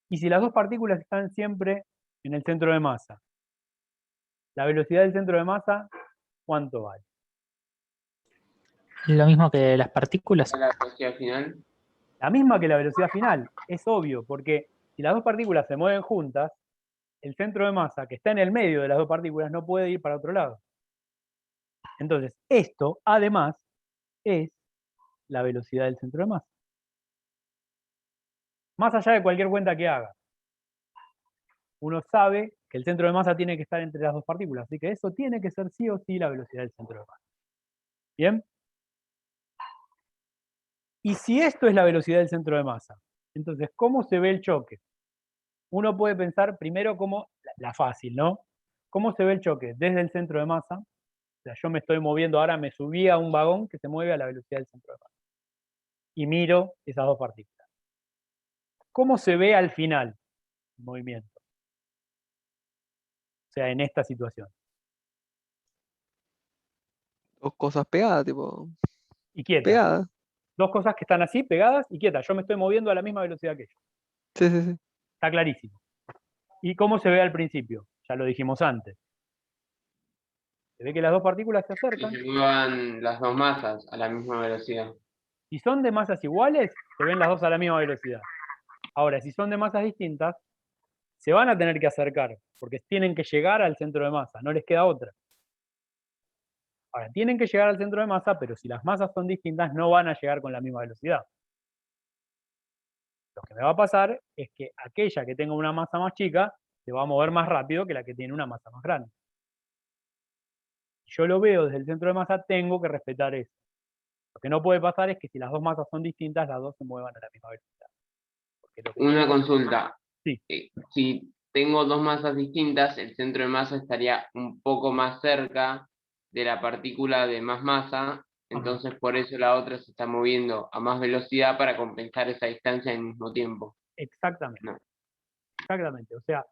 Y si las dos partículas están siempre en el centro de masa, la velocidad del centro de masa, ¿cuánto vale? Lo mismo que las partículas. la velocidad final. La misma que la velocidad final, es obvio, porque si las dos partículas se mueven juntas, el centro de masa que está en el medio de las dos partículas no puede ir para otro lado. Entonces, esto, además, es la velocidad del centro de masa. Más allá de cualquier cuenta que haga, uno sabe que el centro de masa tiene que estar entre las dos partículas, así que eso tiene que ser sí o sí la velocidad del centro de masa. ¿Bien? Y si esto es la velocidad del centro de masa, entonces, ¿cómo se ve el choque? Uno puede pensar primero como la fácil, ¿no? ¿Cómo se ve el choque desde el centro de masa? O sea, yo me estoy moviendo, ahora me subí a un vagón que se mueve a la velocidad del centro de masa. Y miro esas dos partículas. ¿Cómo se ve al final el movimiento? O sea, en esta situación. Dos cosas pegadas, tipo. Y quieta. Pegadas. Dos cosas que están así, pegadas y quietas. Yo me estoy moviendo a la misma velocidad que ellos. Sí, sí, sí. Está clarísimo. ¿Y cómo se ve al principio? Ya lo dijimos antes. Se ve que las dos partículas se Y acercan. se muevan las dos masas a la misma velocidad. Si son de masas iguales, se ven las dos a la misma velocidad. Ahora, si son de masas distintas, se van a tener que acercar, porque tienen que llegar al centro de masa, no les queda otra. Ahora, tienen que llegar al centro de masa, pero si las masas son distintas, no van a llegar con la misma velocidad. Lo que me va a pasar es que aquella que tenga una masa más chica se va a mover más rápido que la que tiene una masa más grande. Si yo lo veo desde el centro de masa, tengo que respetar eso. Lo que no puede pasar es que si las dos masas son distintas, las dos se muevan a la misma velocidad. Porque lo que Una tiene- consulta. Sí. Si tengo dos masas distintas, el centro de masa estaría un poco más cerca de la partícula de más masa, entonces por eso la otra se está moviendo a más velocidad para compensar esa distancia al mismo tiempo. Exactamente. No. Exactamente. O sea,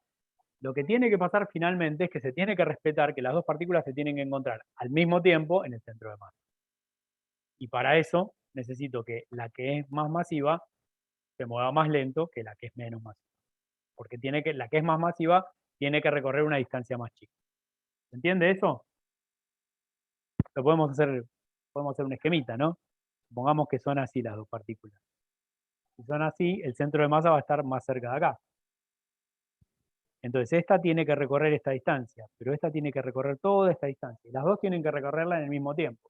lo que tiene que pasar finalmente es que se tiene que respetar que las dos partículas se tienen que encontrar al mismo tiempo en el centro de masa. Y para eso necesito que la que es más masiva se mueva más lento que la que es menos masiva. Porque la que es más masiva tiene que recorrer una distancia más chica. ¿Se entiende eso? Lo podemos hacer un esquemita, ¿no? Supongamos que son así las dos partículas. Si son así, el centro de masa va a estar más cerca de acá. Entonces esta tiene que recorrer esta distancia, pero esta tiene que recorrer toda esta distancia. Y las dos tienen que recorrerla en el mismo tiempo.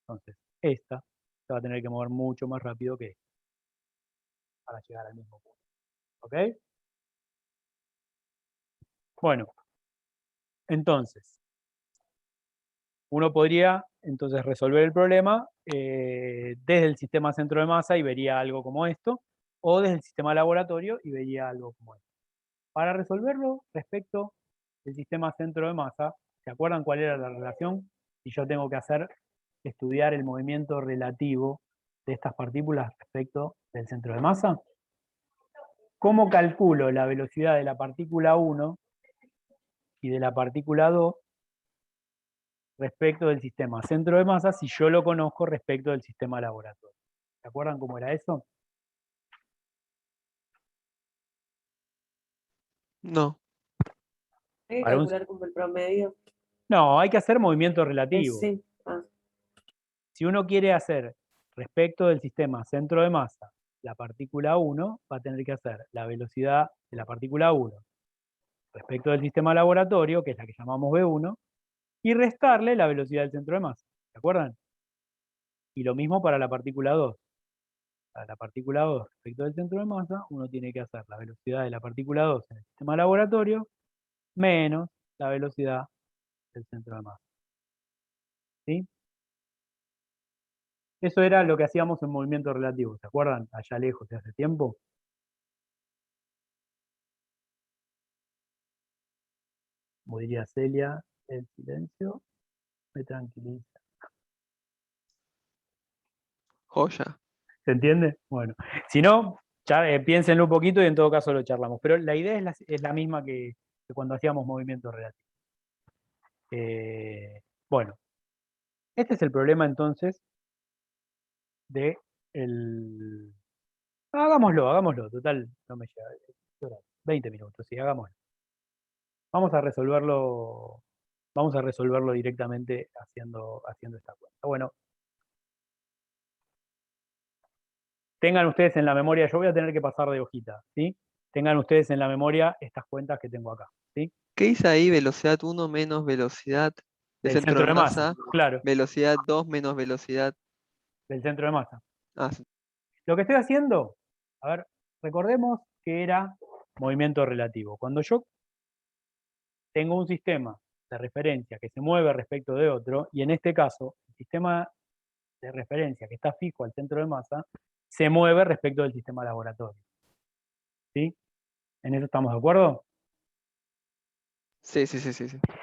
Entonces esta se va a tener que mover mucho más rápido que esta para llegar al mismo punto. ¿Ok? Bueno, entonces, uno podría entonces resolver el problema desde el sistema centro de masa y vería algo como esto, o desde el sistema laboratorio y vería algo como esto. Para resolverlo respecto del sistema centro de masa, ¿se acuerdan cuál era la relación? Si yo tengo que estudiar el movimiento relativo de estas partículas respecto del centro de masa. ¿Cómo calculo la velocidad de la partícula 1 y de la partícula 2 respecto del sistema centro de masa si yo lo conozco respecto del sistema laboratorio? ¿Se acuerdan cómo era eso? No. Hay que Para un- calcular como el promedio. No, hay que hacer movimiento relativo. Sí. Ah, Si uno quiere hacer respecto del sistema centro de masa la partícula 1, va a tener que hacer la velocidad de la partícula 1 respecto del sistema laboratorio, que es la que llamamos V1, y restarle la velocidad del centro de masa. ¿Se acuerdan? Y lo mismo para la partícula 2. Para la partícula 2 respecto del centro de masa, uno tiene que hacer la velocidad de la partícula 2 en el sistema laboratorio menos la velocidad del centro de masa. ¿Sí? Eso era lo que hacíamos en movimiento relativo, ¿se acuerdan? Allá lejos, de hace tiempo. Como diría Celia, el silencio me tranquiliza. Joya. ¿Se entiende? Bueno, si no, ya, piénsenlo un poquito y en todo caso lo charlamos. Pero la idea es la misma que cuando hacíamos movimiento relativo. Bueno, este es el problema entonces de el... Hagámoslo, total, no me lleva. ¿Qué hora? 20 minutos, sí, hagámoslo. Vamos a resolverlo directamente haciendo esta cuenta. Bueno, tengan ustedes en la memoria, yo voy a tener que pasar de hojita, ¿sí? Tengan ustedes en la memoria estas cuentas que tengo acá, ¿sí? ¿Qué dice ahí? Velocidad 1 menos velocidad de Del centro de masa. claro, Velocidad 2 menos velocidad. del centro de masa. Ah, Lo que estoy haciendo, a ver, recordemos que era movimiento relativo. Cuando yo tengo un sistema de referencia que se mueve respecto de otro, y en este caso, el sistema de referencia que está fijo al centro de masa, se mueve respecto del sistema laboratorio. ¿Sí? ¿En eso estamos de acuerdo? sí.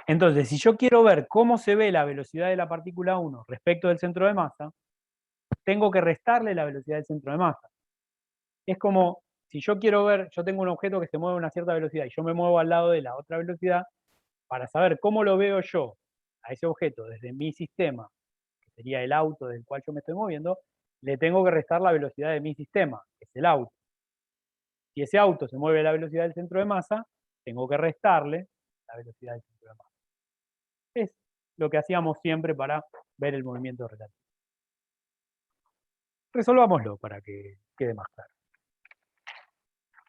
Entonces, si yo quiero ver cómo se ve la velocidad de la partícula 1 respecto del centro de masa, tengo que restarle la velocidad del centro de masa. Es como si yo quiero ver, yo tengo un objeto que se mueve a una cierta velocidad y yo me muevo al lado de la otra velocidad, para saber cómo lo veo yo a ese objeto desde mi sistema, que sería el auto del cual yo me estoy moviendo, le tengo que restar la velocidad de mi sistema, que es el auto. si ese auto se mueve a la velocidad del centro de masa, tengo que restarle la velocidad del centro de masa. Es lo que hacíamos siempre para ver el movimiento relativo. Resolvámoslo para que quede más claro.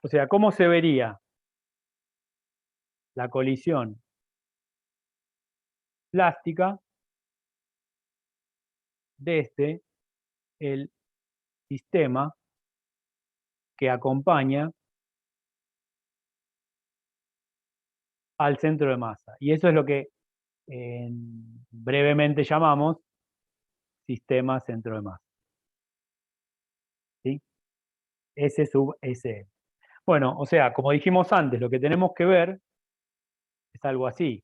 O sea, ¿cómo se vería la colisión plástica desde el sistema que acompaña al centro de masa? Y eso es lo que brevemente llamamos sistema centro de masa. ¿Sí? S sub SE. Bueno, o sea, como dijimos antes, lo que tenemos que ver es algo así.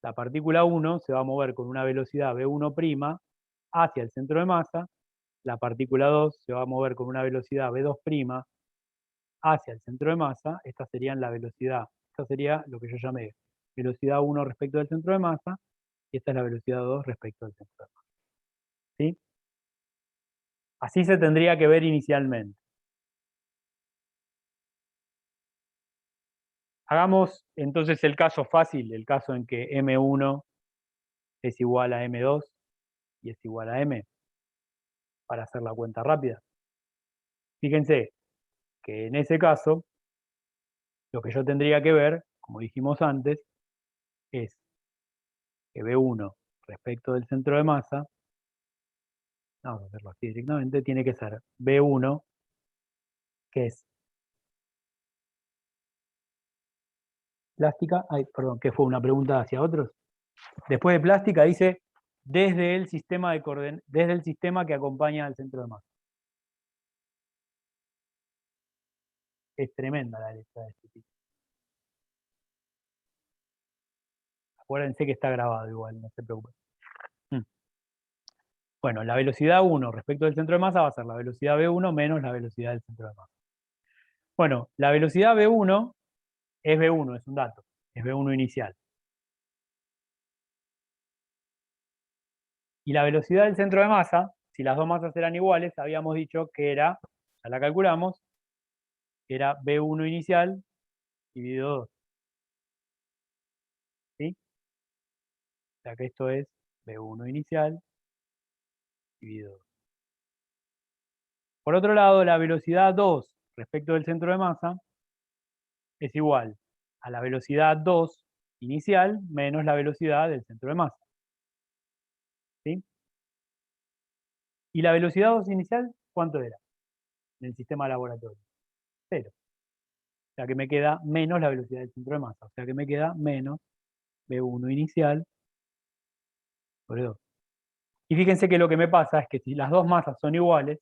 La partícula 1 se va a mover con una velocidad V1' hacia el centro de masa. La partícula 2 se va a mover con una velocidad V2' hacia el centro de masa. Esta sería lo que yo llamé velocidad 1 respecto del centro de masa, y esta es la velocidad 2 respecto del centro de masa. ¿Sí? Así se tendría que ver inicialmente. Hagamos entonces el caso fácil, el caso en que M1 es igual a M2 y es igual a M, para hacer la cuenta rápida. Fíjense que en ese caso, lo que yo tendría que ver, como dijimos antes, es que V1 respecto del centro de masa, vamos a hacerlo así directamente, tiene que ser V1, que es plástica, perdón, que fue una pregunta hacia otros. Después de plástica dice desde el sistema desde el sistema que acompaña al centro de masa. Es tremenda la letra de este tipo. Acuérdense que está grabado igual, no se preocupen. Bueno, la velocidad 1 respecto del centro de masa va a ser la velocidad V1 menos la velocidad del centro de masa. Bueno, la velocidad V1 es V1, es un dato, es V1 inicial. Y la velocidad del centro de masa, si las dos masas eran iguales, habíamos dicho que era, ya la calculamos, era V1 inicial dividido 2. ¿Sí? O sea que esto es V1 inicial dividido 2. Por otro lado, la velocidad 2 respecto del centro de masa es igual a la velocidad 2 inicial menos la velocidad del centro de masa. ¿Sí? ¿Y la velocidad 2 inicial cuánto era en el sistema laboratorio? 0. O sea que me queda menos la velocidad del centro de masa. O sea que me queda menos V1 inicial sobre 2. Y fíjense que lo que me pasa es que si las dos masas son iguales,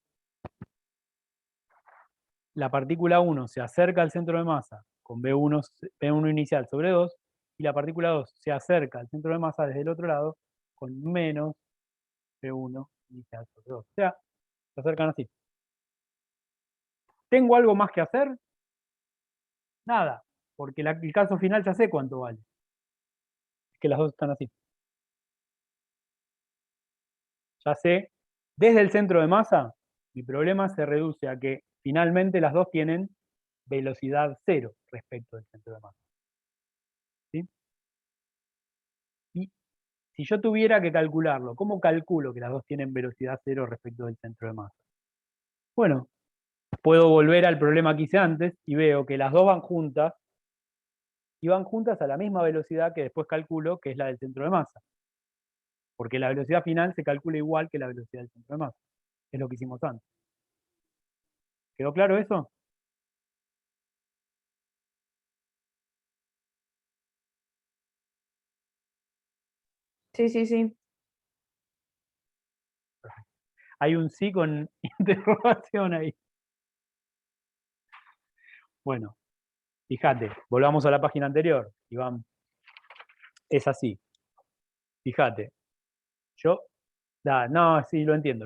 la partícula 1 se acerca al centro de masa con V1 inicial sobre 2, y la partícula 2 se acerca al centro de masa desde el otro lado con menos V1 inicial sobre 2. O sea, se acercan así. ¿Tengo algo más que hacer? Nada, porque el caso final ya sé cuánto vale. Es que las dos están así. Ya sé, desde el centro de masa, mi problema se reduce a que finalmente las dos tienen velocidad 0 respecto del centro de masa. ¿Sí? Y si yo tuviera que calcularlo, ¿cómo calculo que las dos tienen velocidad 0 respecto del centro de masa? Bueno, puedo volver al problema que hice antes y veo que las dos van juntas, y van juntas a la misma velocidad que después calculo, que es la del centro de masa. Porque la velocidad final se calcula igual que la velocidad del centro de masa. Es lo que hicimos antes. ¿Quedó claro eso? Sí, sí, sí. Hay un sí con interrogación ahí. Bueno, fíjate, volvamos a la página anterior, Iván. Es así. Fíjate. No, sí, lo entiendo.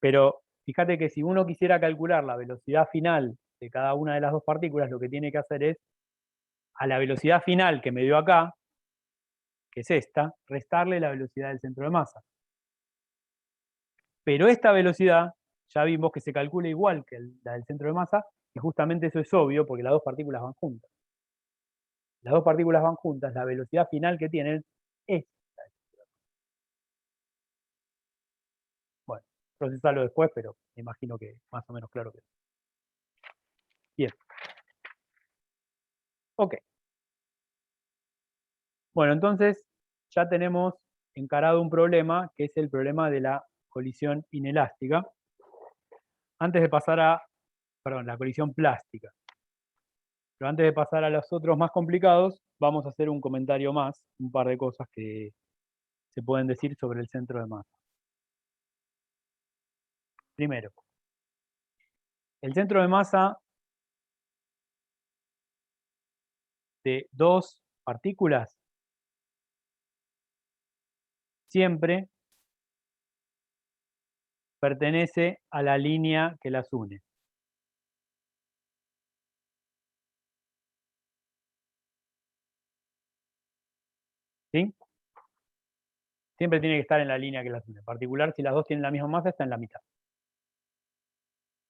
Pero fíjate que si uno quisiera calcular la velocidad final de cada una de las dos partículas, lo que tiene que hacer es, a la velocidad final que me dio acá, que es esta, restarle la velocidad del centro de masa. Pero esta velocidad ya vimos que se calcula igual que la del centro de masa, y justamente eso es obvio porque las dos partículas van juntas. Las dos partículas van juntas, la velocidad final que tienen es la del centro de masa. Bueno, procesarlo después, pero me imagino que más o menos claro que es. Bien. Ok. Bueno, entonces ya tenemos encarado un problema, que es el problema de la colisión inelástica. Antes de pasar a, perdón, la colisión plástica. Pero antes de pasar a los otros más complicados, vamos a hacer un comentario más, un par de cosas que se pueden decir sobre el centro de masa. Primero, el centro de masa de dos partículas siempre pertenece a la línea que las une. ¿Sí? Siempre tiene que estar en la línea que las une. En particular, si las dos tienen la misma masa, está en la mitad.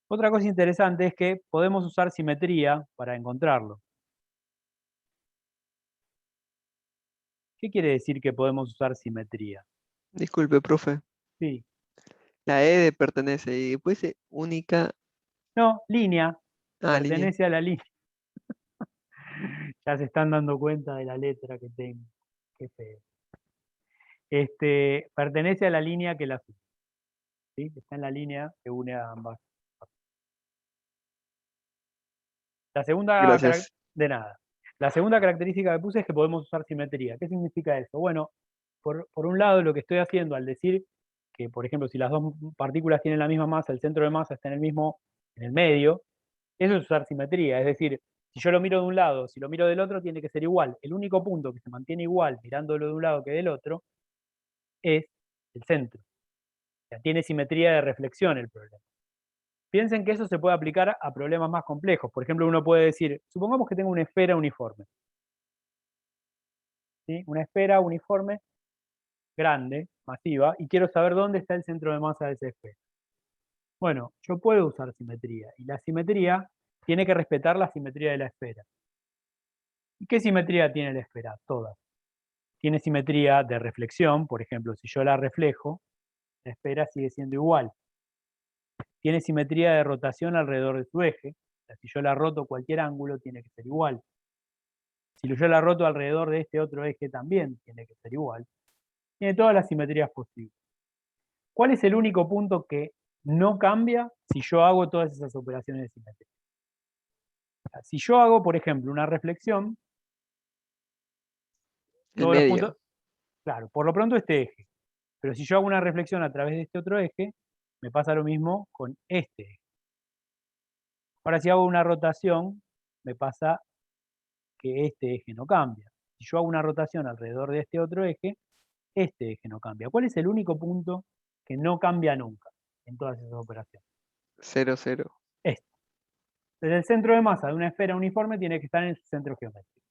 Otra cosa interesante es que podemos usar simetría para encontrarlo. ¿Qué quiere decir que podemos usar simetría? Disculpe, profe. Sí. La E de pertenece y después única. No, línea. Línea. Pertenece a la línea. Ya se están dando cuenta de la letra que tengo. Qué feo. Pertenece a la línea que las une. ¿Sí? Está en la línea que une a ambas. La segunda Gracias. de nada. La segunda característica que puse es que podemos usar simetría. ¿Qué significa eso? Bueno, por un lado, lo que estoy haciendo al decir que, por ejemplo, si las dos partículas tienen la misma masa, el centro de masa está en el medio, eso es usar simetría. Es decir, si yo lo miro de un lado, si lo miro del otro, tiene que ser igual. El único punto que se mantiene igual mirándolo de un lado que del otro es el centro. O sea, tiene simetría de reflexión el problema. Piensen que eso se puede aplicar a problemas más complejos. Por ejemplo, uno puede decir, supongamos que tengo una esfera uniforme. ¿Sí? Una esfera uniforme, grande, masiva, y quiero saber dónde está el centro de masa de esa esfera. Bueno, yo puedo usar simetría, y la simetría tiene que respetar la simetría de la esfera. ¿Y qué simetría tiene la esfera? Todas. Tiene simetría de reflexión, por ejemplo, si yo la reflejo, la esfera sigue siendo igual. Tiene simetría de rotación alrededor de su eje. O sea, si yo la roto cualquier ángulo, tiene que ser igual. Si yo la roto alrededor de este otro eje, también tiene que ser igual. Tiene todas las simetrías posibles. ¿Cuál es el único punto que no cambia si yo hago todas esas operaciones de simetría? O sea, si yo hago, por ejemplo, una reflexión, El todos los medio. puntos, claro, por lo pronto este eje. Pero si yo hago una reflexión a través de este otro eje, me pasa lo mismo con este eje. Ahora, si hago una rotación, me pasa que este eje no cambia. Si yo hago una rotación alrededor de este otro eje, este eje no cambia. ¿Cuál es el único punto que no cambia nunca en todas esas operaciones? 0, 0. Este. Entonces, el centro de masa de una esfera uniforme tiene que estar en su centro geométrico.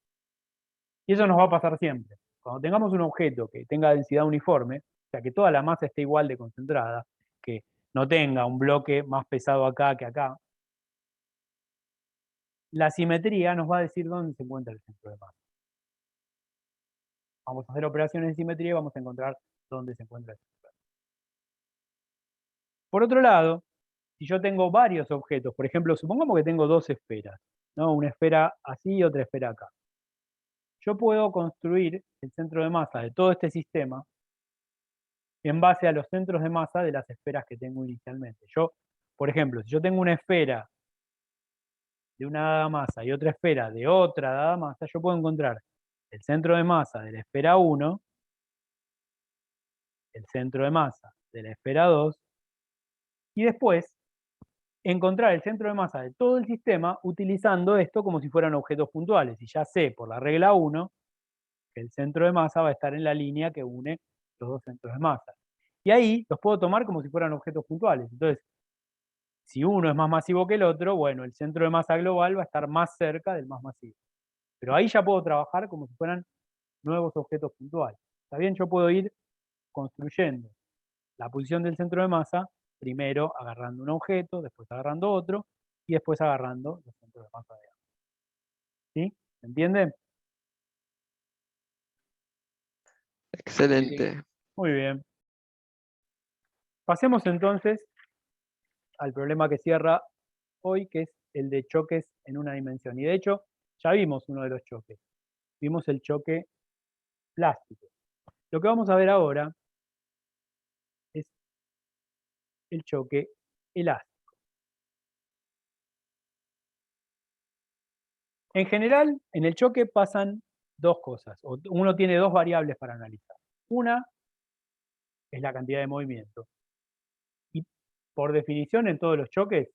Y eso nos va a pasar siempre. Cuando tengamos un objeto que tenga densidad uniforme, o sea, que toda la masa esté igual de concentrada, que no tenga un bloque más pesado acá que acá, la simetría nos va a decir dónde se encuentra el centro de masa. Vamos a hacer operaciones de simetría y vamos a encontrar dónde se encuentra el centro de masa. Por otro lado, si yo tengo varios objetos, por ejemplo, supongamos que tengo dos esferas, ¿no? Una esfera así y otra esfera acá. Yo puedo construir el centro de masa de todo este sistema en base a los centros de masa de las esferas que tengo inicialmente. Yo, por ejemplo, si yo tengo una esfera de una dada masa y otra esfera de otra dada masa, yo puedo encontrar el centro de masa de la esfera 1, el centro de masa de la esfera 2, y después encontrar el centro de masa de todo el sistema utilizando esto como si fueran objetos puntuales. Y ya sé por la regla 1 que el centro de masa va a estar en la línea que une los dos centros de masa. Y ahí los puedo tomar como si fueran objetos puntuales. Entonces, si uno es más masivo que el otro, bueno, el centro de masa global va a estar más cerca del más masivo. Pero ahí ya puedo trabajar como si fueran nuevos objetos puntuales. ¿Está bien? Yo puedo ir construyendo la posición del centro de masa primero agarrando un objeto, después agarrando otro, y después agarrando los centros de masa de ambos. ¿Sí? ¿Se entiende? Excelente. Muy bien. Pasemos entonces al problema que cierra hoy, que es el de choques en una dimensión. Y de hecho, ya vimos uno de los choques. Vimos el choque plástico. Lo que vamos a ver ahora es el choque elástico. En general, en el choque pasan dos cosas. Uno tiene dos variables para analizar. Una es la cantidad de movimiento. Y por definición, en todos los choques,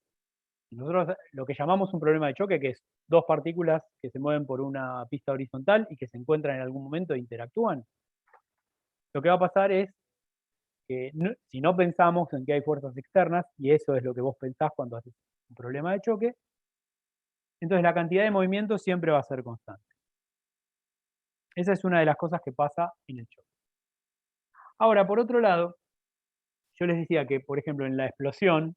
nosotros lo que llamamos un problema de choque, que es dos partículas que se mueven por una pista horizontal y que se encuentran en algún momento e interactúan, lo que va a pasar es que si no pensamos en que hay fuerzas externas, y eso es lo que vos pensás cuando haces un problema de choque, entonces la cantidad de movimiento siempre va a ser constante. Esa es una de las cosas que pasa en el choque. Ahora, por otro lado, yo les decía que, por ejemplo, en la explosión,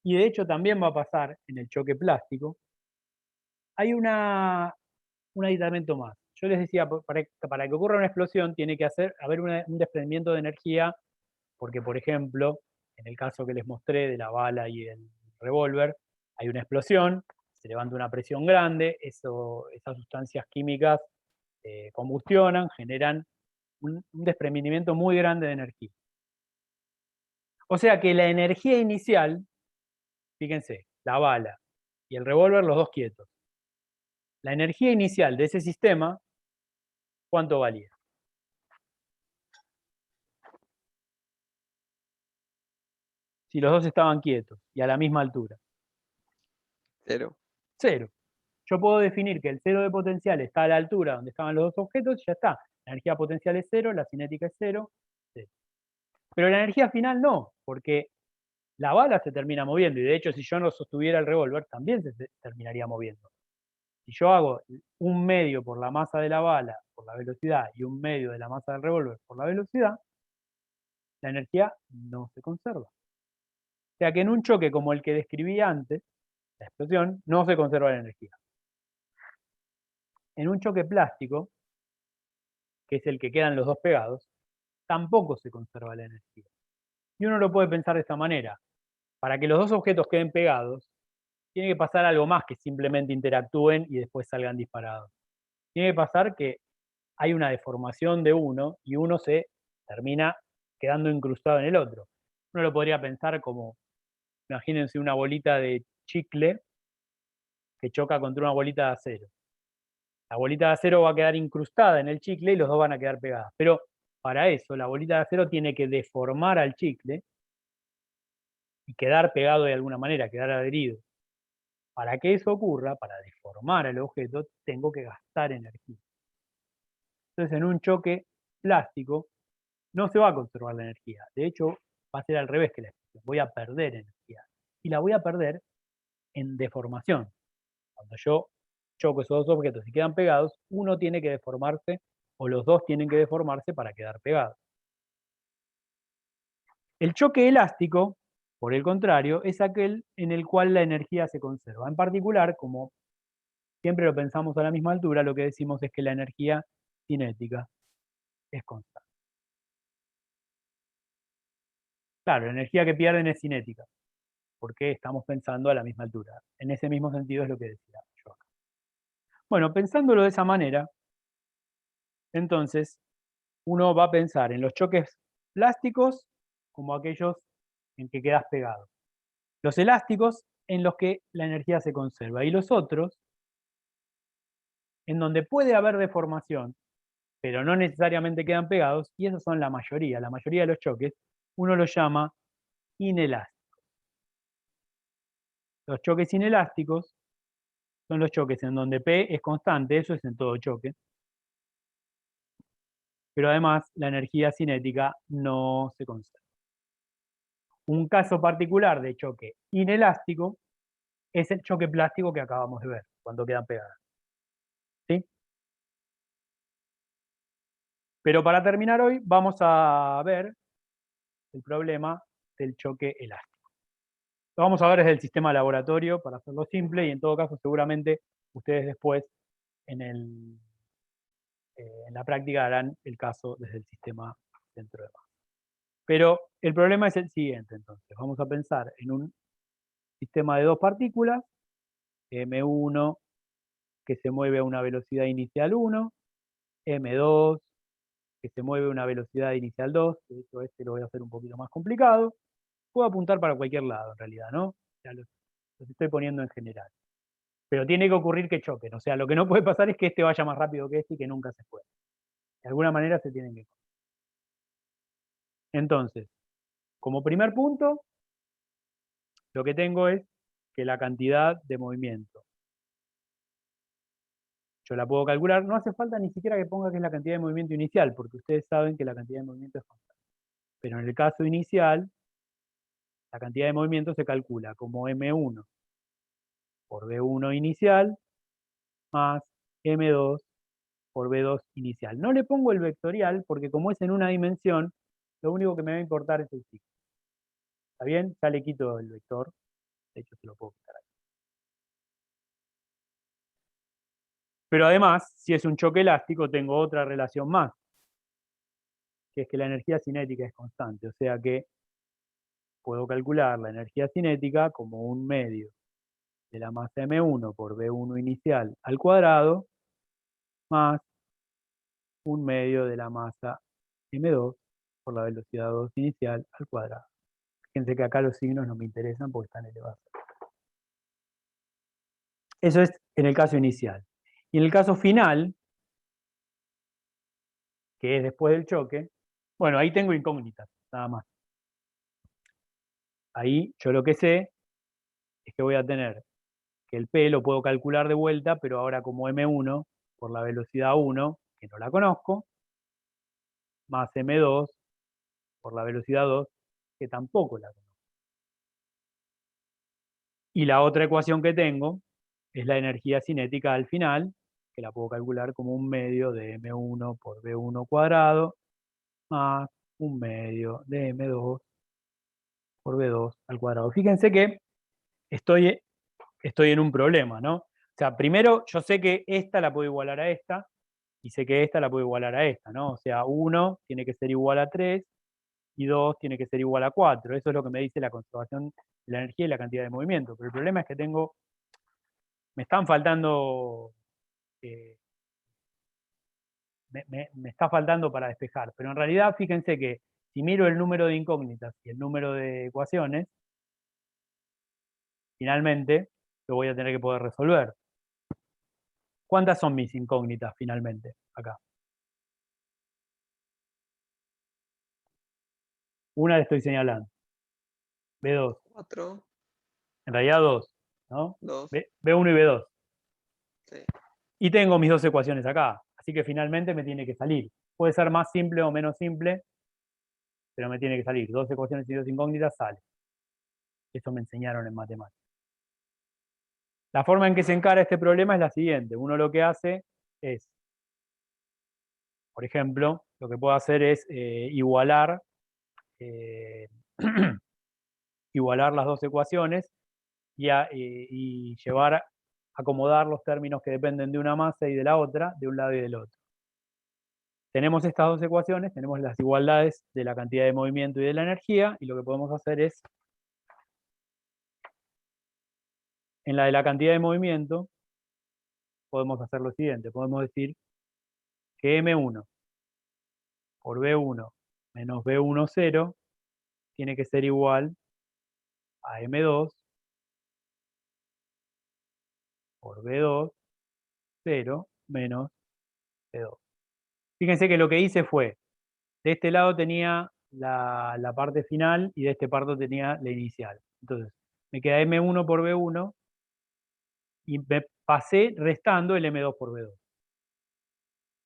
y de hecho también va a pasar en el choque plástico, hay un aditamento más. Yo les decía, para que ocurra una explosión tiene que haber un desprendimiento de energía, porque, por ejemplo, en el caso que les mostré de la bala y el revólver, hay una explosión, se levanta una presión grande, esas sustancias químicas combustionan, generan un desprendimiento muy grande de energía. O sea que la energía inicial, fíjense, la bala y el revólver, los dos quietos. La energía inicial de ese sistema, ¿cuánto valía? Si los dos estaban quietos y a la misma altura. 0. 0. Yo puedo definir que el cero de potencial está a la altura donde estaban los dos objetos y ya está. La energía potencial es 0, la cinética es 0, 0. Pero la energía final no, porque la bala se termina moviendo, y de hecho si yo no sostuviera el revólver también se terminaría moviendo. Si yo hago un medio por la masa de la bala por la velocidad y un medio de la masa del revólver por la velocidad, la energía no se conserva. O sea que en un choque como el que describí antes, la explosión, no se conserva la energía. En un choque plástico, que es el que quedan los dos pegados, tampoco se conserva la energía. Y uno lo puede pensar de esta manera. Para que los dos objetos queden pegados, tiene que pasar algo más que simplemente interactúen y después salgan disparados. Tiene que pasar que hay una deformación de uno y uno se termina quedando incrustado en el otro. Uno lo podría pensar como, imagínense una bolita de chicle que choca contra una bolita de acero. La bolita de acero va a quedar incrustada en el chicle y los dos van a quedar pegadas. Pero para eso, la bolita de acero tiene que deformar al chicle y quedar pegado de alguna manera, quedar adherido. Para que eso ocurra, para deformar al objeto, tengo que gastar energía. Entonces, en un choque plástico, no se va a conservar la energía. De hecho, va a ser al revés que la explosión. Voy a perder energía. Y la voy a perder en deformación. Cuando yo choco esos dos objetos y quedan pegados, uno tiene que deformarse, o los dos tienen que deformarse para quedar pegados. El choque elástico, por el contrario, es aquel en el cual la energía se conserva. En particular, como siempre lo pensamos a la misma altura, lo que decimos es que la energía cinética es constante. Claro, la energía que pierden es cinética, porque estamos pensando a la misma altura. En ese mismo sentido es lo que decía yo acá. Bueno, pensándolo de esa manera, entonces uno va a pensar en los choques plásticos como aquellos en que quedas pegado. Los elásticos en los que la energía se conserva. Y los otros en donde puede haber deformación, pero no necesariamente quedan pegados, y esos son la mayoría de los choques, uno los llama inelásticos. Los choques inelásticos son los choques en donde P es constante, eso es en todo choque, pero además la energía cinética no se conserva. Un caso particular de choque inelástico es el choque plástico que acabamos de ver, cuando quedan pegadas. ¿Sí? Pero para terminar hoy vamos a ver el problema del choque elástico. Lo vamos a ver desde el sistema laboratorio para hacerlo simple y en todo caso seguramente ustedes después en la práctica harán el caso desde el sistema centro de masa. Pero el problema es el siguiente entonces. Vamos a pensar en un sistema de dos partículas, M1 que se mueve a una velocidad inicial 1, M2 que se mueve a una velocidad inicial 2, de hecho este lo voy a hacer un poquito más complicado. Puedo apuntar para cualquier lado en realidad, ¿no? O sea, los estoy poniendo en general. Pero tiene que ocurrir que choquen, o sea, lo que no puede pasar es que este vaya más rápido que este y que nunca se pueda. De alguna manera se tienen que... Entonces, como primer punto, lo que tengo es que la cantidad de movimiento, yo la puedo calcular, no hace falta ni siquiera que ponga que es la cantidad de movimiento inicial, porque ustedes saben que la cantidad de movimiento es constante. Pero en el caso inicial, la cantidad de movimiento se calcula como M1 por V1 inicial más M2 por V2 inicial. No le pongo el vectorial porque como es en una dimensión, lo único que me va a importar es el ciclo. ¿Está bien? Ya le quito el vector. De hecho, se lo puedo quitar aquí. Pero además, si es un choque elástico, tengo otra relación más, que es que la energía cinética es constante. O sea que puedo calcular la energía cinética como un medio de la masa M1 por V1 inicial al cuadrado más un medio de la masa M2 por la velocidad 2 inicial al cuadrado. Fíjense que acá los signos no me interesan porque están elevados. Eso es en el caso inicial. Y en el caso final, que es después del choque, bueno, ahí tengo incógnitas, nada más. Ahí yo lo que sé es que voy a tener que el P lo puedo calcular de vuelta, pero ahora como M1 por la velocidad 1, que no la conozco, más M2 por la velocidad 2, que tampoco la conozco. Y la otra ecuación que tengo es la energía cinética al final, que la puedo calcular como un medio de M1 por V1 cuadrado, más un medio de M2 por V2 al cuadrado. Fíjense que estoy en un problema, ¿no? O sea, primero yo sé que esta la puedo igualar a esta, y sé que esta la puedo igualar a esta, ¿no? O sea, 1 tiene que ser igual a 3, y 2 tiene que ser igual a 4. Eso es lo que me dice la conservación de la energía y la cantidad de movimiento. Pero el problema es que me están faltando, me está faltando para despejar. Pero en realidad, fíjense que si miro el número de incógnitas y el número de ecuaciones, finalmente lo voy a tener que poder resolver. ¿Cuántas son mis incógnitas finalmente acá? Una le estoy señalando. B2. 4, En realidad 2, ¿no? 2. B1 y B2. Sí. Y tengo mis dos ecuaciones acá. Así que finalmente me tiene que salir. Puede ser más simple o menos simple, pero me tiene que salir. Dos ecuaciones y dos incógnitas sale. Eso me enseñaron en matemáticas. La forma en que se encara este problema es la siguiente. Uno lo que hace es, por ejemplo, lo que puedo hacer es igualar las dos ecuaciones y acomodar los términos que dependen de una masa y de la otra, de un lado y del otro. Tenemos estas dos ecuaciones, tenemos las igualdades de la cantidad de movimiento y de la energía, y lo que podemos hacer es, en la de la cantidad de movimiento, podemos hacer lo siguiente, podemos decir que M1 por B1 menos B1 0 tiene que ser igual a M2 por B2 0 menos B2. Fíjense que lo que hice fue, de este lado tenía la parte final y de este parte tenía la inicial. Entonces, me queda M1 por B1 y me pasé restando el M2 por B2.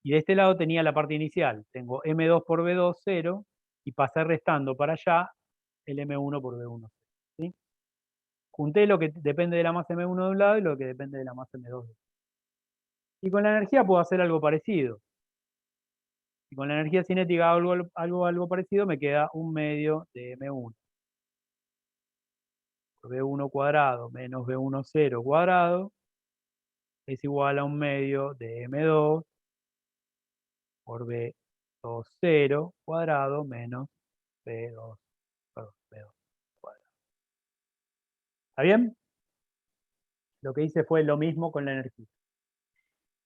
Y de este lado tenía la parte inicial. Tengo M2 por B2, 0, y pasé restando para allá el M1 por B1. ¿Sí? Junté lo que depende de la masa M1 de un lado y lo que depende de la masa M2 de otro. Y con la energía puedo hacer algo parecido. Y con la energía cinética algo parecido, me queda un medio de M1 por B1 cuadrado menos B1 cero cuadrado es igual a 1/2 de M2 por B2 cero cuadrado menos B2, perdón, B2 cuadrado. ¿Está bien? Lo que hice fue lo mismo con la energía.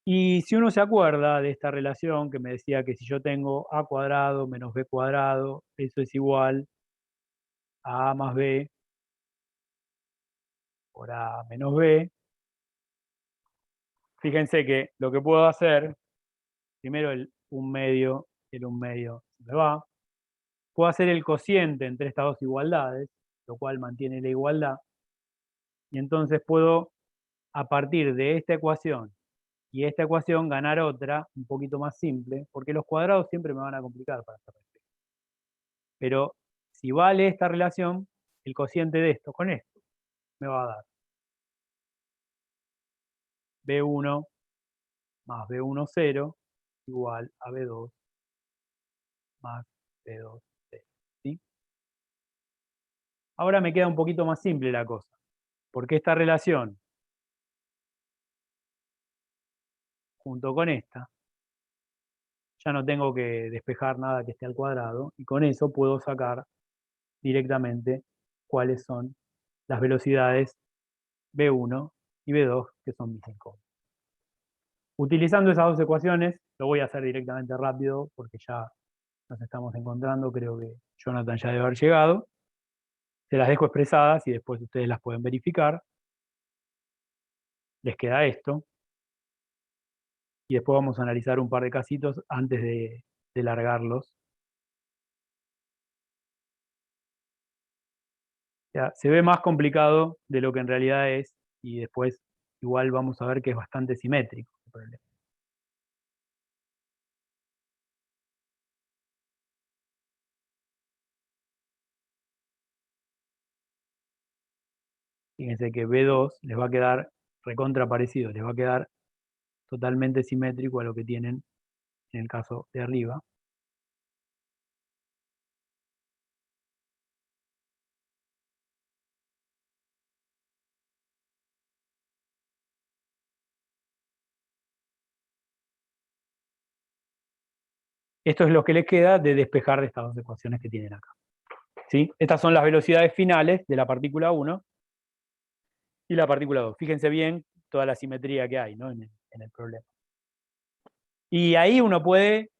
Y si uno se acuerda de esta relación que me decía que si yo tengo A cuadrado menos B cuadrado, eso es igual a más B por A menos B. Fíjense que lo que puedo hacer, primero el 1/2 y el 1/2 se me va. Puedo hacer el cociente entre estas dos igualdades, lo cual mantiene la igualdad. Y entonces puedo, a partir de esta ecuación y esta ecuación, ganar otra un poquito más simple, porque los cuadrados siempre me van a complicar para hacer esto. Pero si vale esta relación, el cociente de esto con esto me va a dar B1 más B1 cero igual a B2 más B2 cero. ¿Sí? Ahora me queda un poquito más simple la cosa, porque esta relación junto con esta, ya no tengo que despejar nada que esté al cuadrado, y con eso puedo sacar directamente cuáles son las velocidades B1 y B2, que son mis incógnitas. Utilizando esas dos ecuaciones, lo voy a hacer directamente rápido, porque ya nos estamos encontrando, creo que Jonathan ya debe haber llegado. Se las dejo expresadas y después ustedes las pueden verificar. Les queda esto. Y después vamos a analizar un par de casitos antes de largarlos. O sea, se ve más complicado de lo que en realidad es, y después igual vamos a ver que es bastante simétrico el problema. Fíjense que B2 les va a quedar recontra parecido, les va a quedar totalmente simétrico a lo que tienen en el caso de arriba. Esto es lo que les queda de despejar de estas dos ecuaciones que tienen acá. ¿Sí? Estas son las velocidades finales de la partícula 1 y la partícula 2. Fíjense bien toda la simetría que hay, ¿no? en el problema. Y ahí uno puede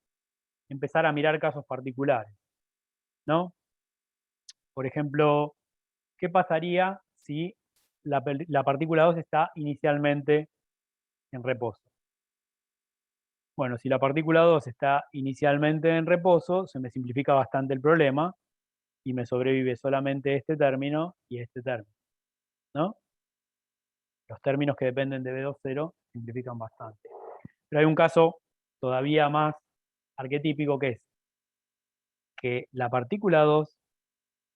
empezar a mirar casos particulares, ¿no? Por ejemplo, ¿qué pasaría si la partícula 2 está inicialmente en reposo? Bueno, si la partícula 2 está inicialmente en reposo, se me simplifica bastante el problema y me sobrevive solamente este término y este término, ¿no? Los términos que dependen de B2 cero simplifican bastante. Pero hay un caso todavía más arquetípico, que es que la partícula 2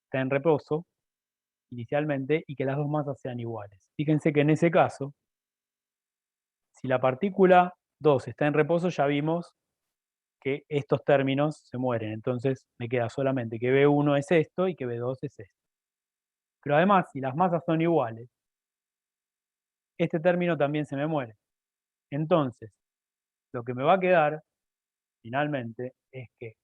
está en reposo inicialmente y que las dos masas sean iguales. Fíjense que en ese caso, si la partícula 2 está en reposo, ya vimos que estos términos se mueren. Entonces me queda solamente que B1 es esto y que B2 es esto. Pero además, si las masas son iguales, este término también se me muere. Entonces, lo que me va a quedar, finalmente, es que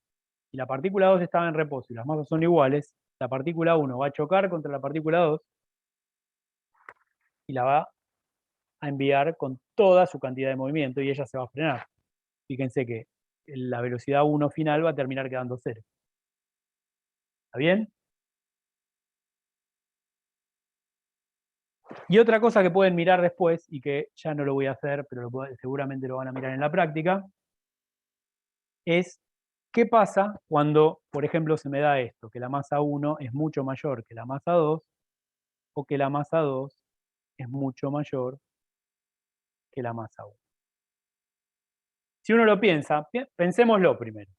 si la partícula 2 estaba en reposo y las masas son iguales, la partícula 1 va a chocar contra la partícula 2 y la va a enviar con toda su cantidad de movimiento y ella se va a frenar. Fíjense que la velocidad 1 final va a terminar quedando 0. ¿Está bien? Y otra cosa que pueden mirar después, y que ya no lo voy a hacer, pero seguramente lo van a mirar en la práctica, es qué pasa cuando, por ejemplo, se me da esto, que la masa 1 es mucho mayor que la masa 2, o que la masa 2 es mucho mayor que la masa 1. Si uno lo piensa, pensémoslo primero.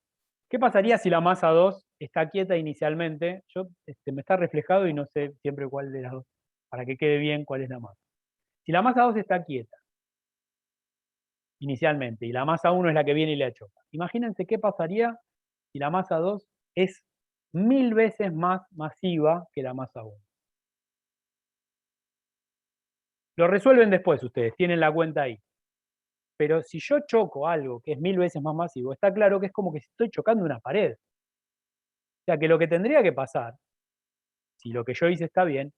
¿Qué pasaría si la masa 2 está quieta inicialmente? Me está reflejado y no sé siempre cuál de las dos, para que quede bien cuál es la masa. Si la masa 2 está quieta inicialmente y la masa 1 es la que viene y le choca, imagínense qué pasaría si la masa 2 es 1000 veces más masiva que la masa 1. Lo resuelven después ustedes, tienen la cuenta ahí. Pero si yo choco algo que es 1000 veces más masivo, está claro que es como que estoy chocando una pared. O sea que lo que tendría que pasar, si lo que yo hice está bien,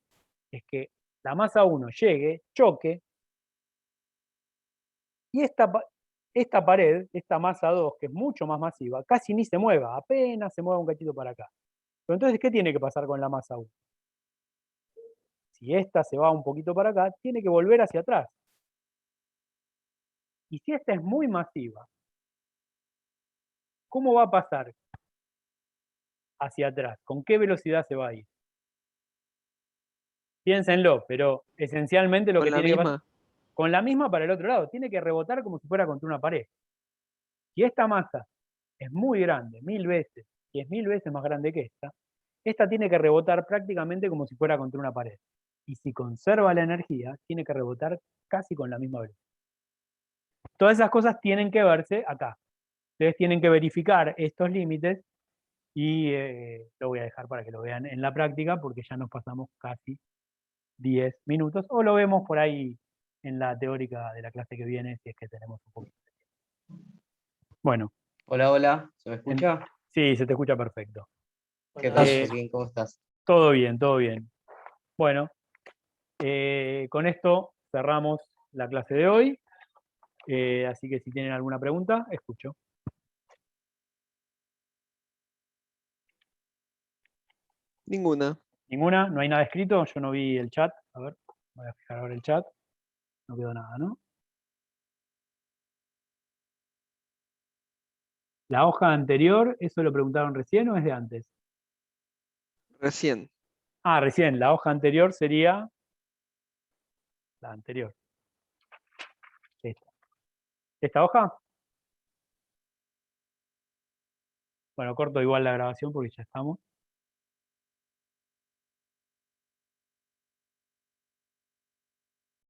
es que la masa 1 llegue, choque, y esta pared, esta masa 2, que es mucho más masiva, casi ni se mueva, apenas se mueva un cachito para acá. Pero entonces, ¿qué tiene que pasar con la masa 1? Si esta se va un poquito para acá, tiene que volver hacia atrás. Y si esta es muy masiva, ¿cómo va a pasar hacia atrás? ¿Con qué velocidad se va a ir? Piénsenlo, pero esencialmente lo Con que la tiene que pasar, misma. con la misma para el otro lado, tiene que rebotar como si fuera contra una pared. Si esta masa es muy grande, 1000 veces, y es 1000 veces más grande que esta tiene que rebotar prácticamente como si fuera contra una pared. Y si conserva la energía, tiene que rebotar casi con la misma velocidad. Todas esas cosas tienen que verse acá. Ustedes tienen que verificar estos límites y lo voy a dejar para que lo vean en la práctica porque ya nos pasamos casi 10 minutos, o lo vemos por ahí en la teórica de la clase que viene, si es que tenemos un poquito de tiempo. Bueno, Hola, hola, ¿se me escucha? sí, se te escucha perfecto. ¿Qué Hola. tal, Eh, Joaquín? ¿Cómo estás? Todo bien, todo bien. Bueno, con esto cerramos la clase de hoy, así que si tienen alguna pregunta, escucho. Ninguna. ¿Ninguna? ¿No hay nada escrito? Yo no vi el chat. A ver, voy a fijar ahora el chat. No quedó nada, ¿no? ¿La hoja anterior, eso lo preguntaron recién o es de antes? Recién. Ah, recién. La hoja anterior sería la anterior. Esta. ¿Esta hoja? Bueno, corto igual la grabación porque ya estamos.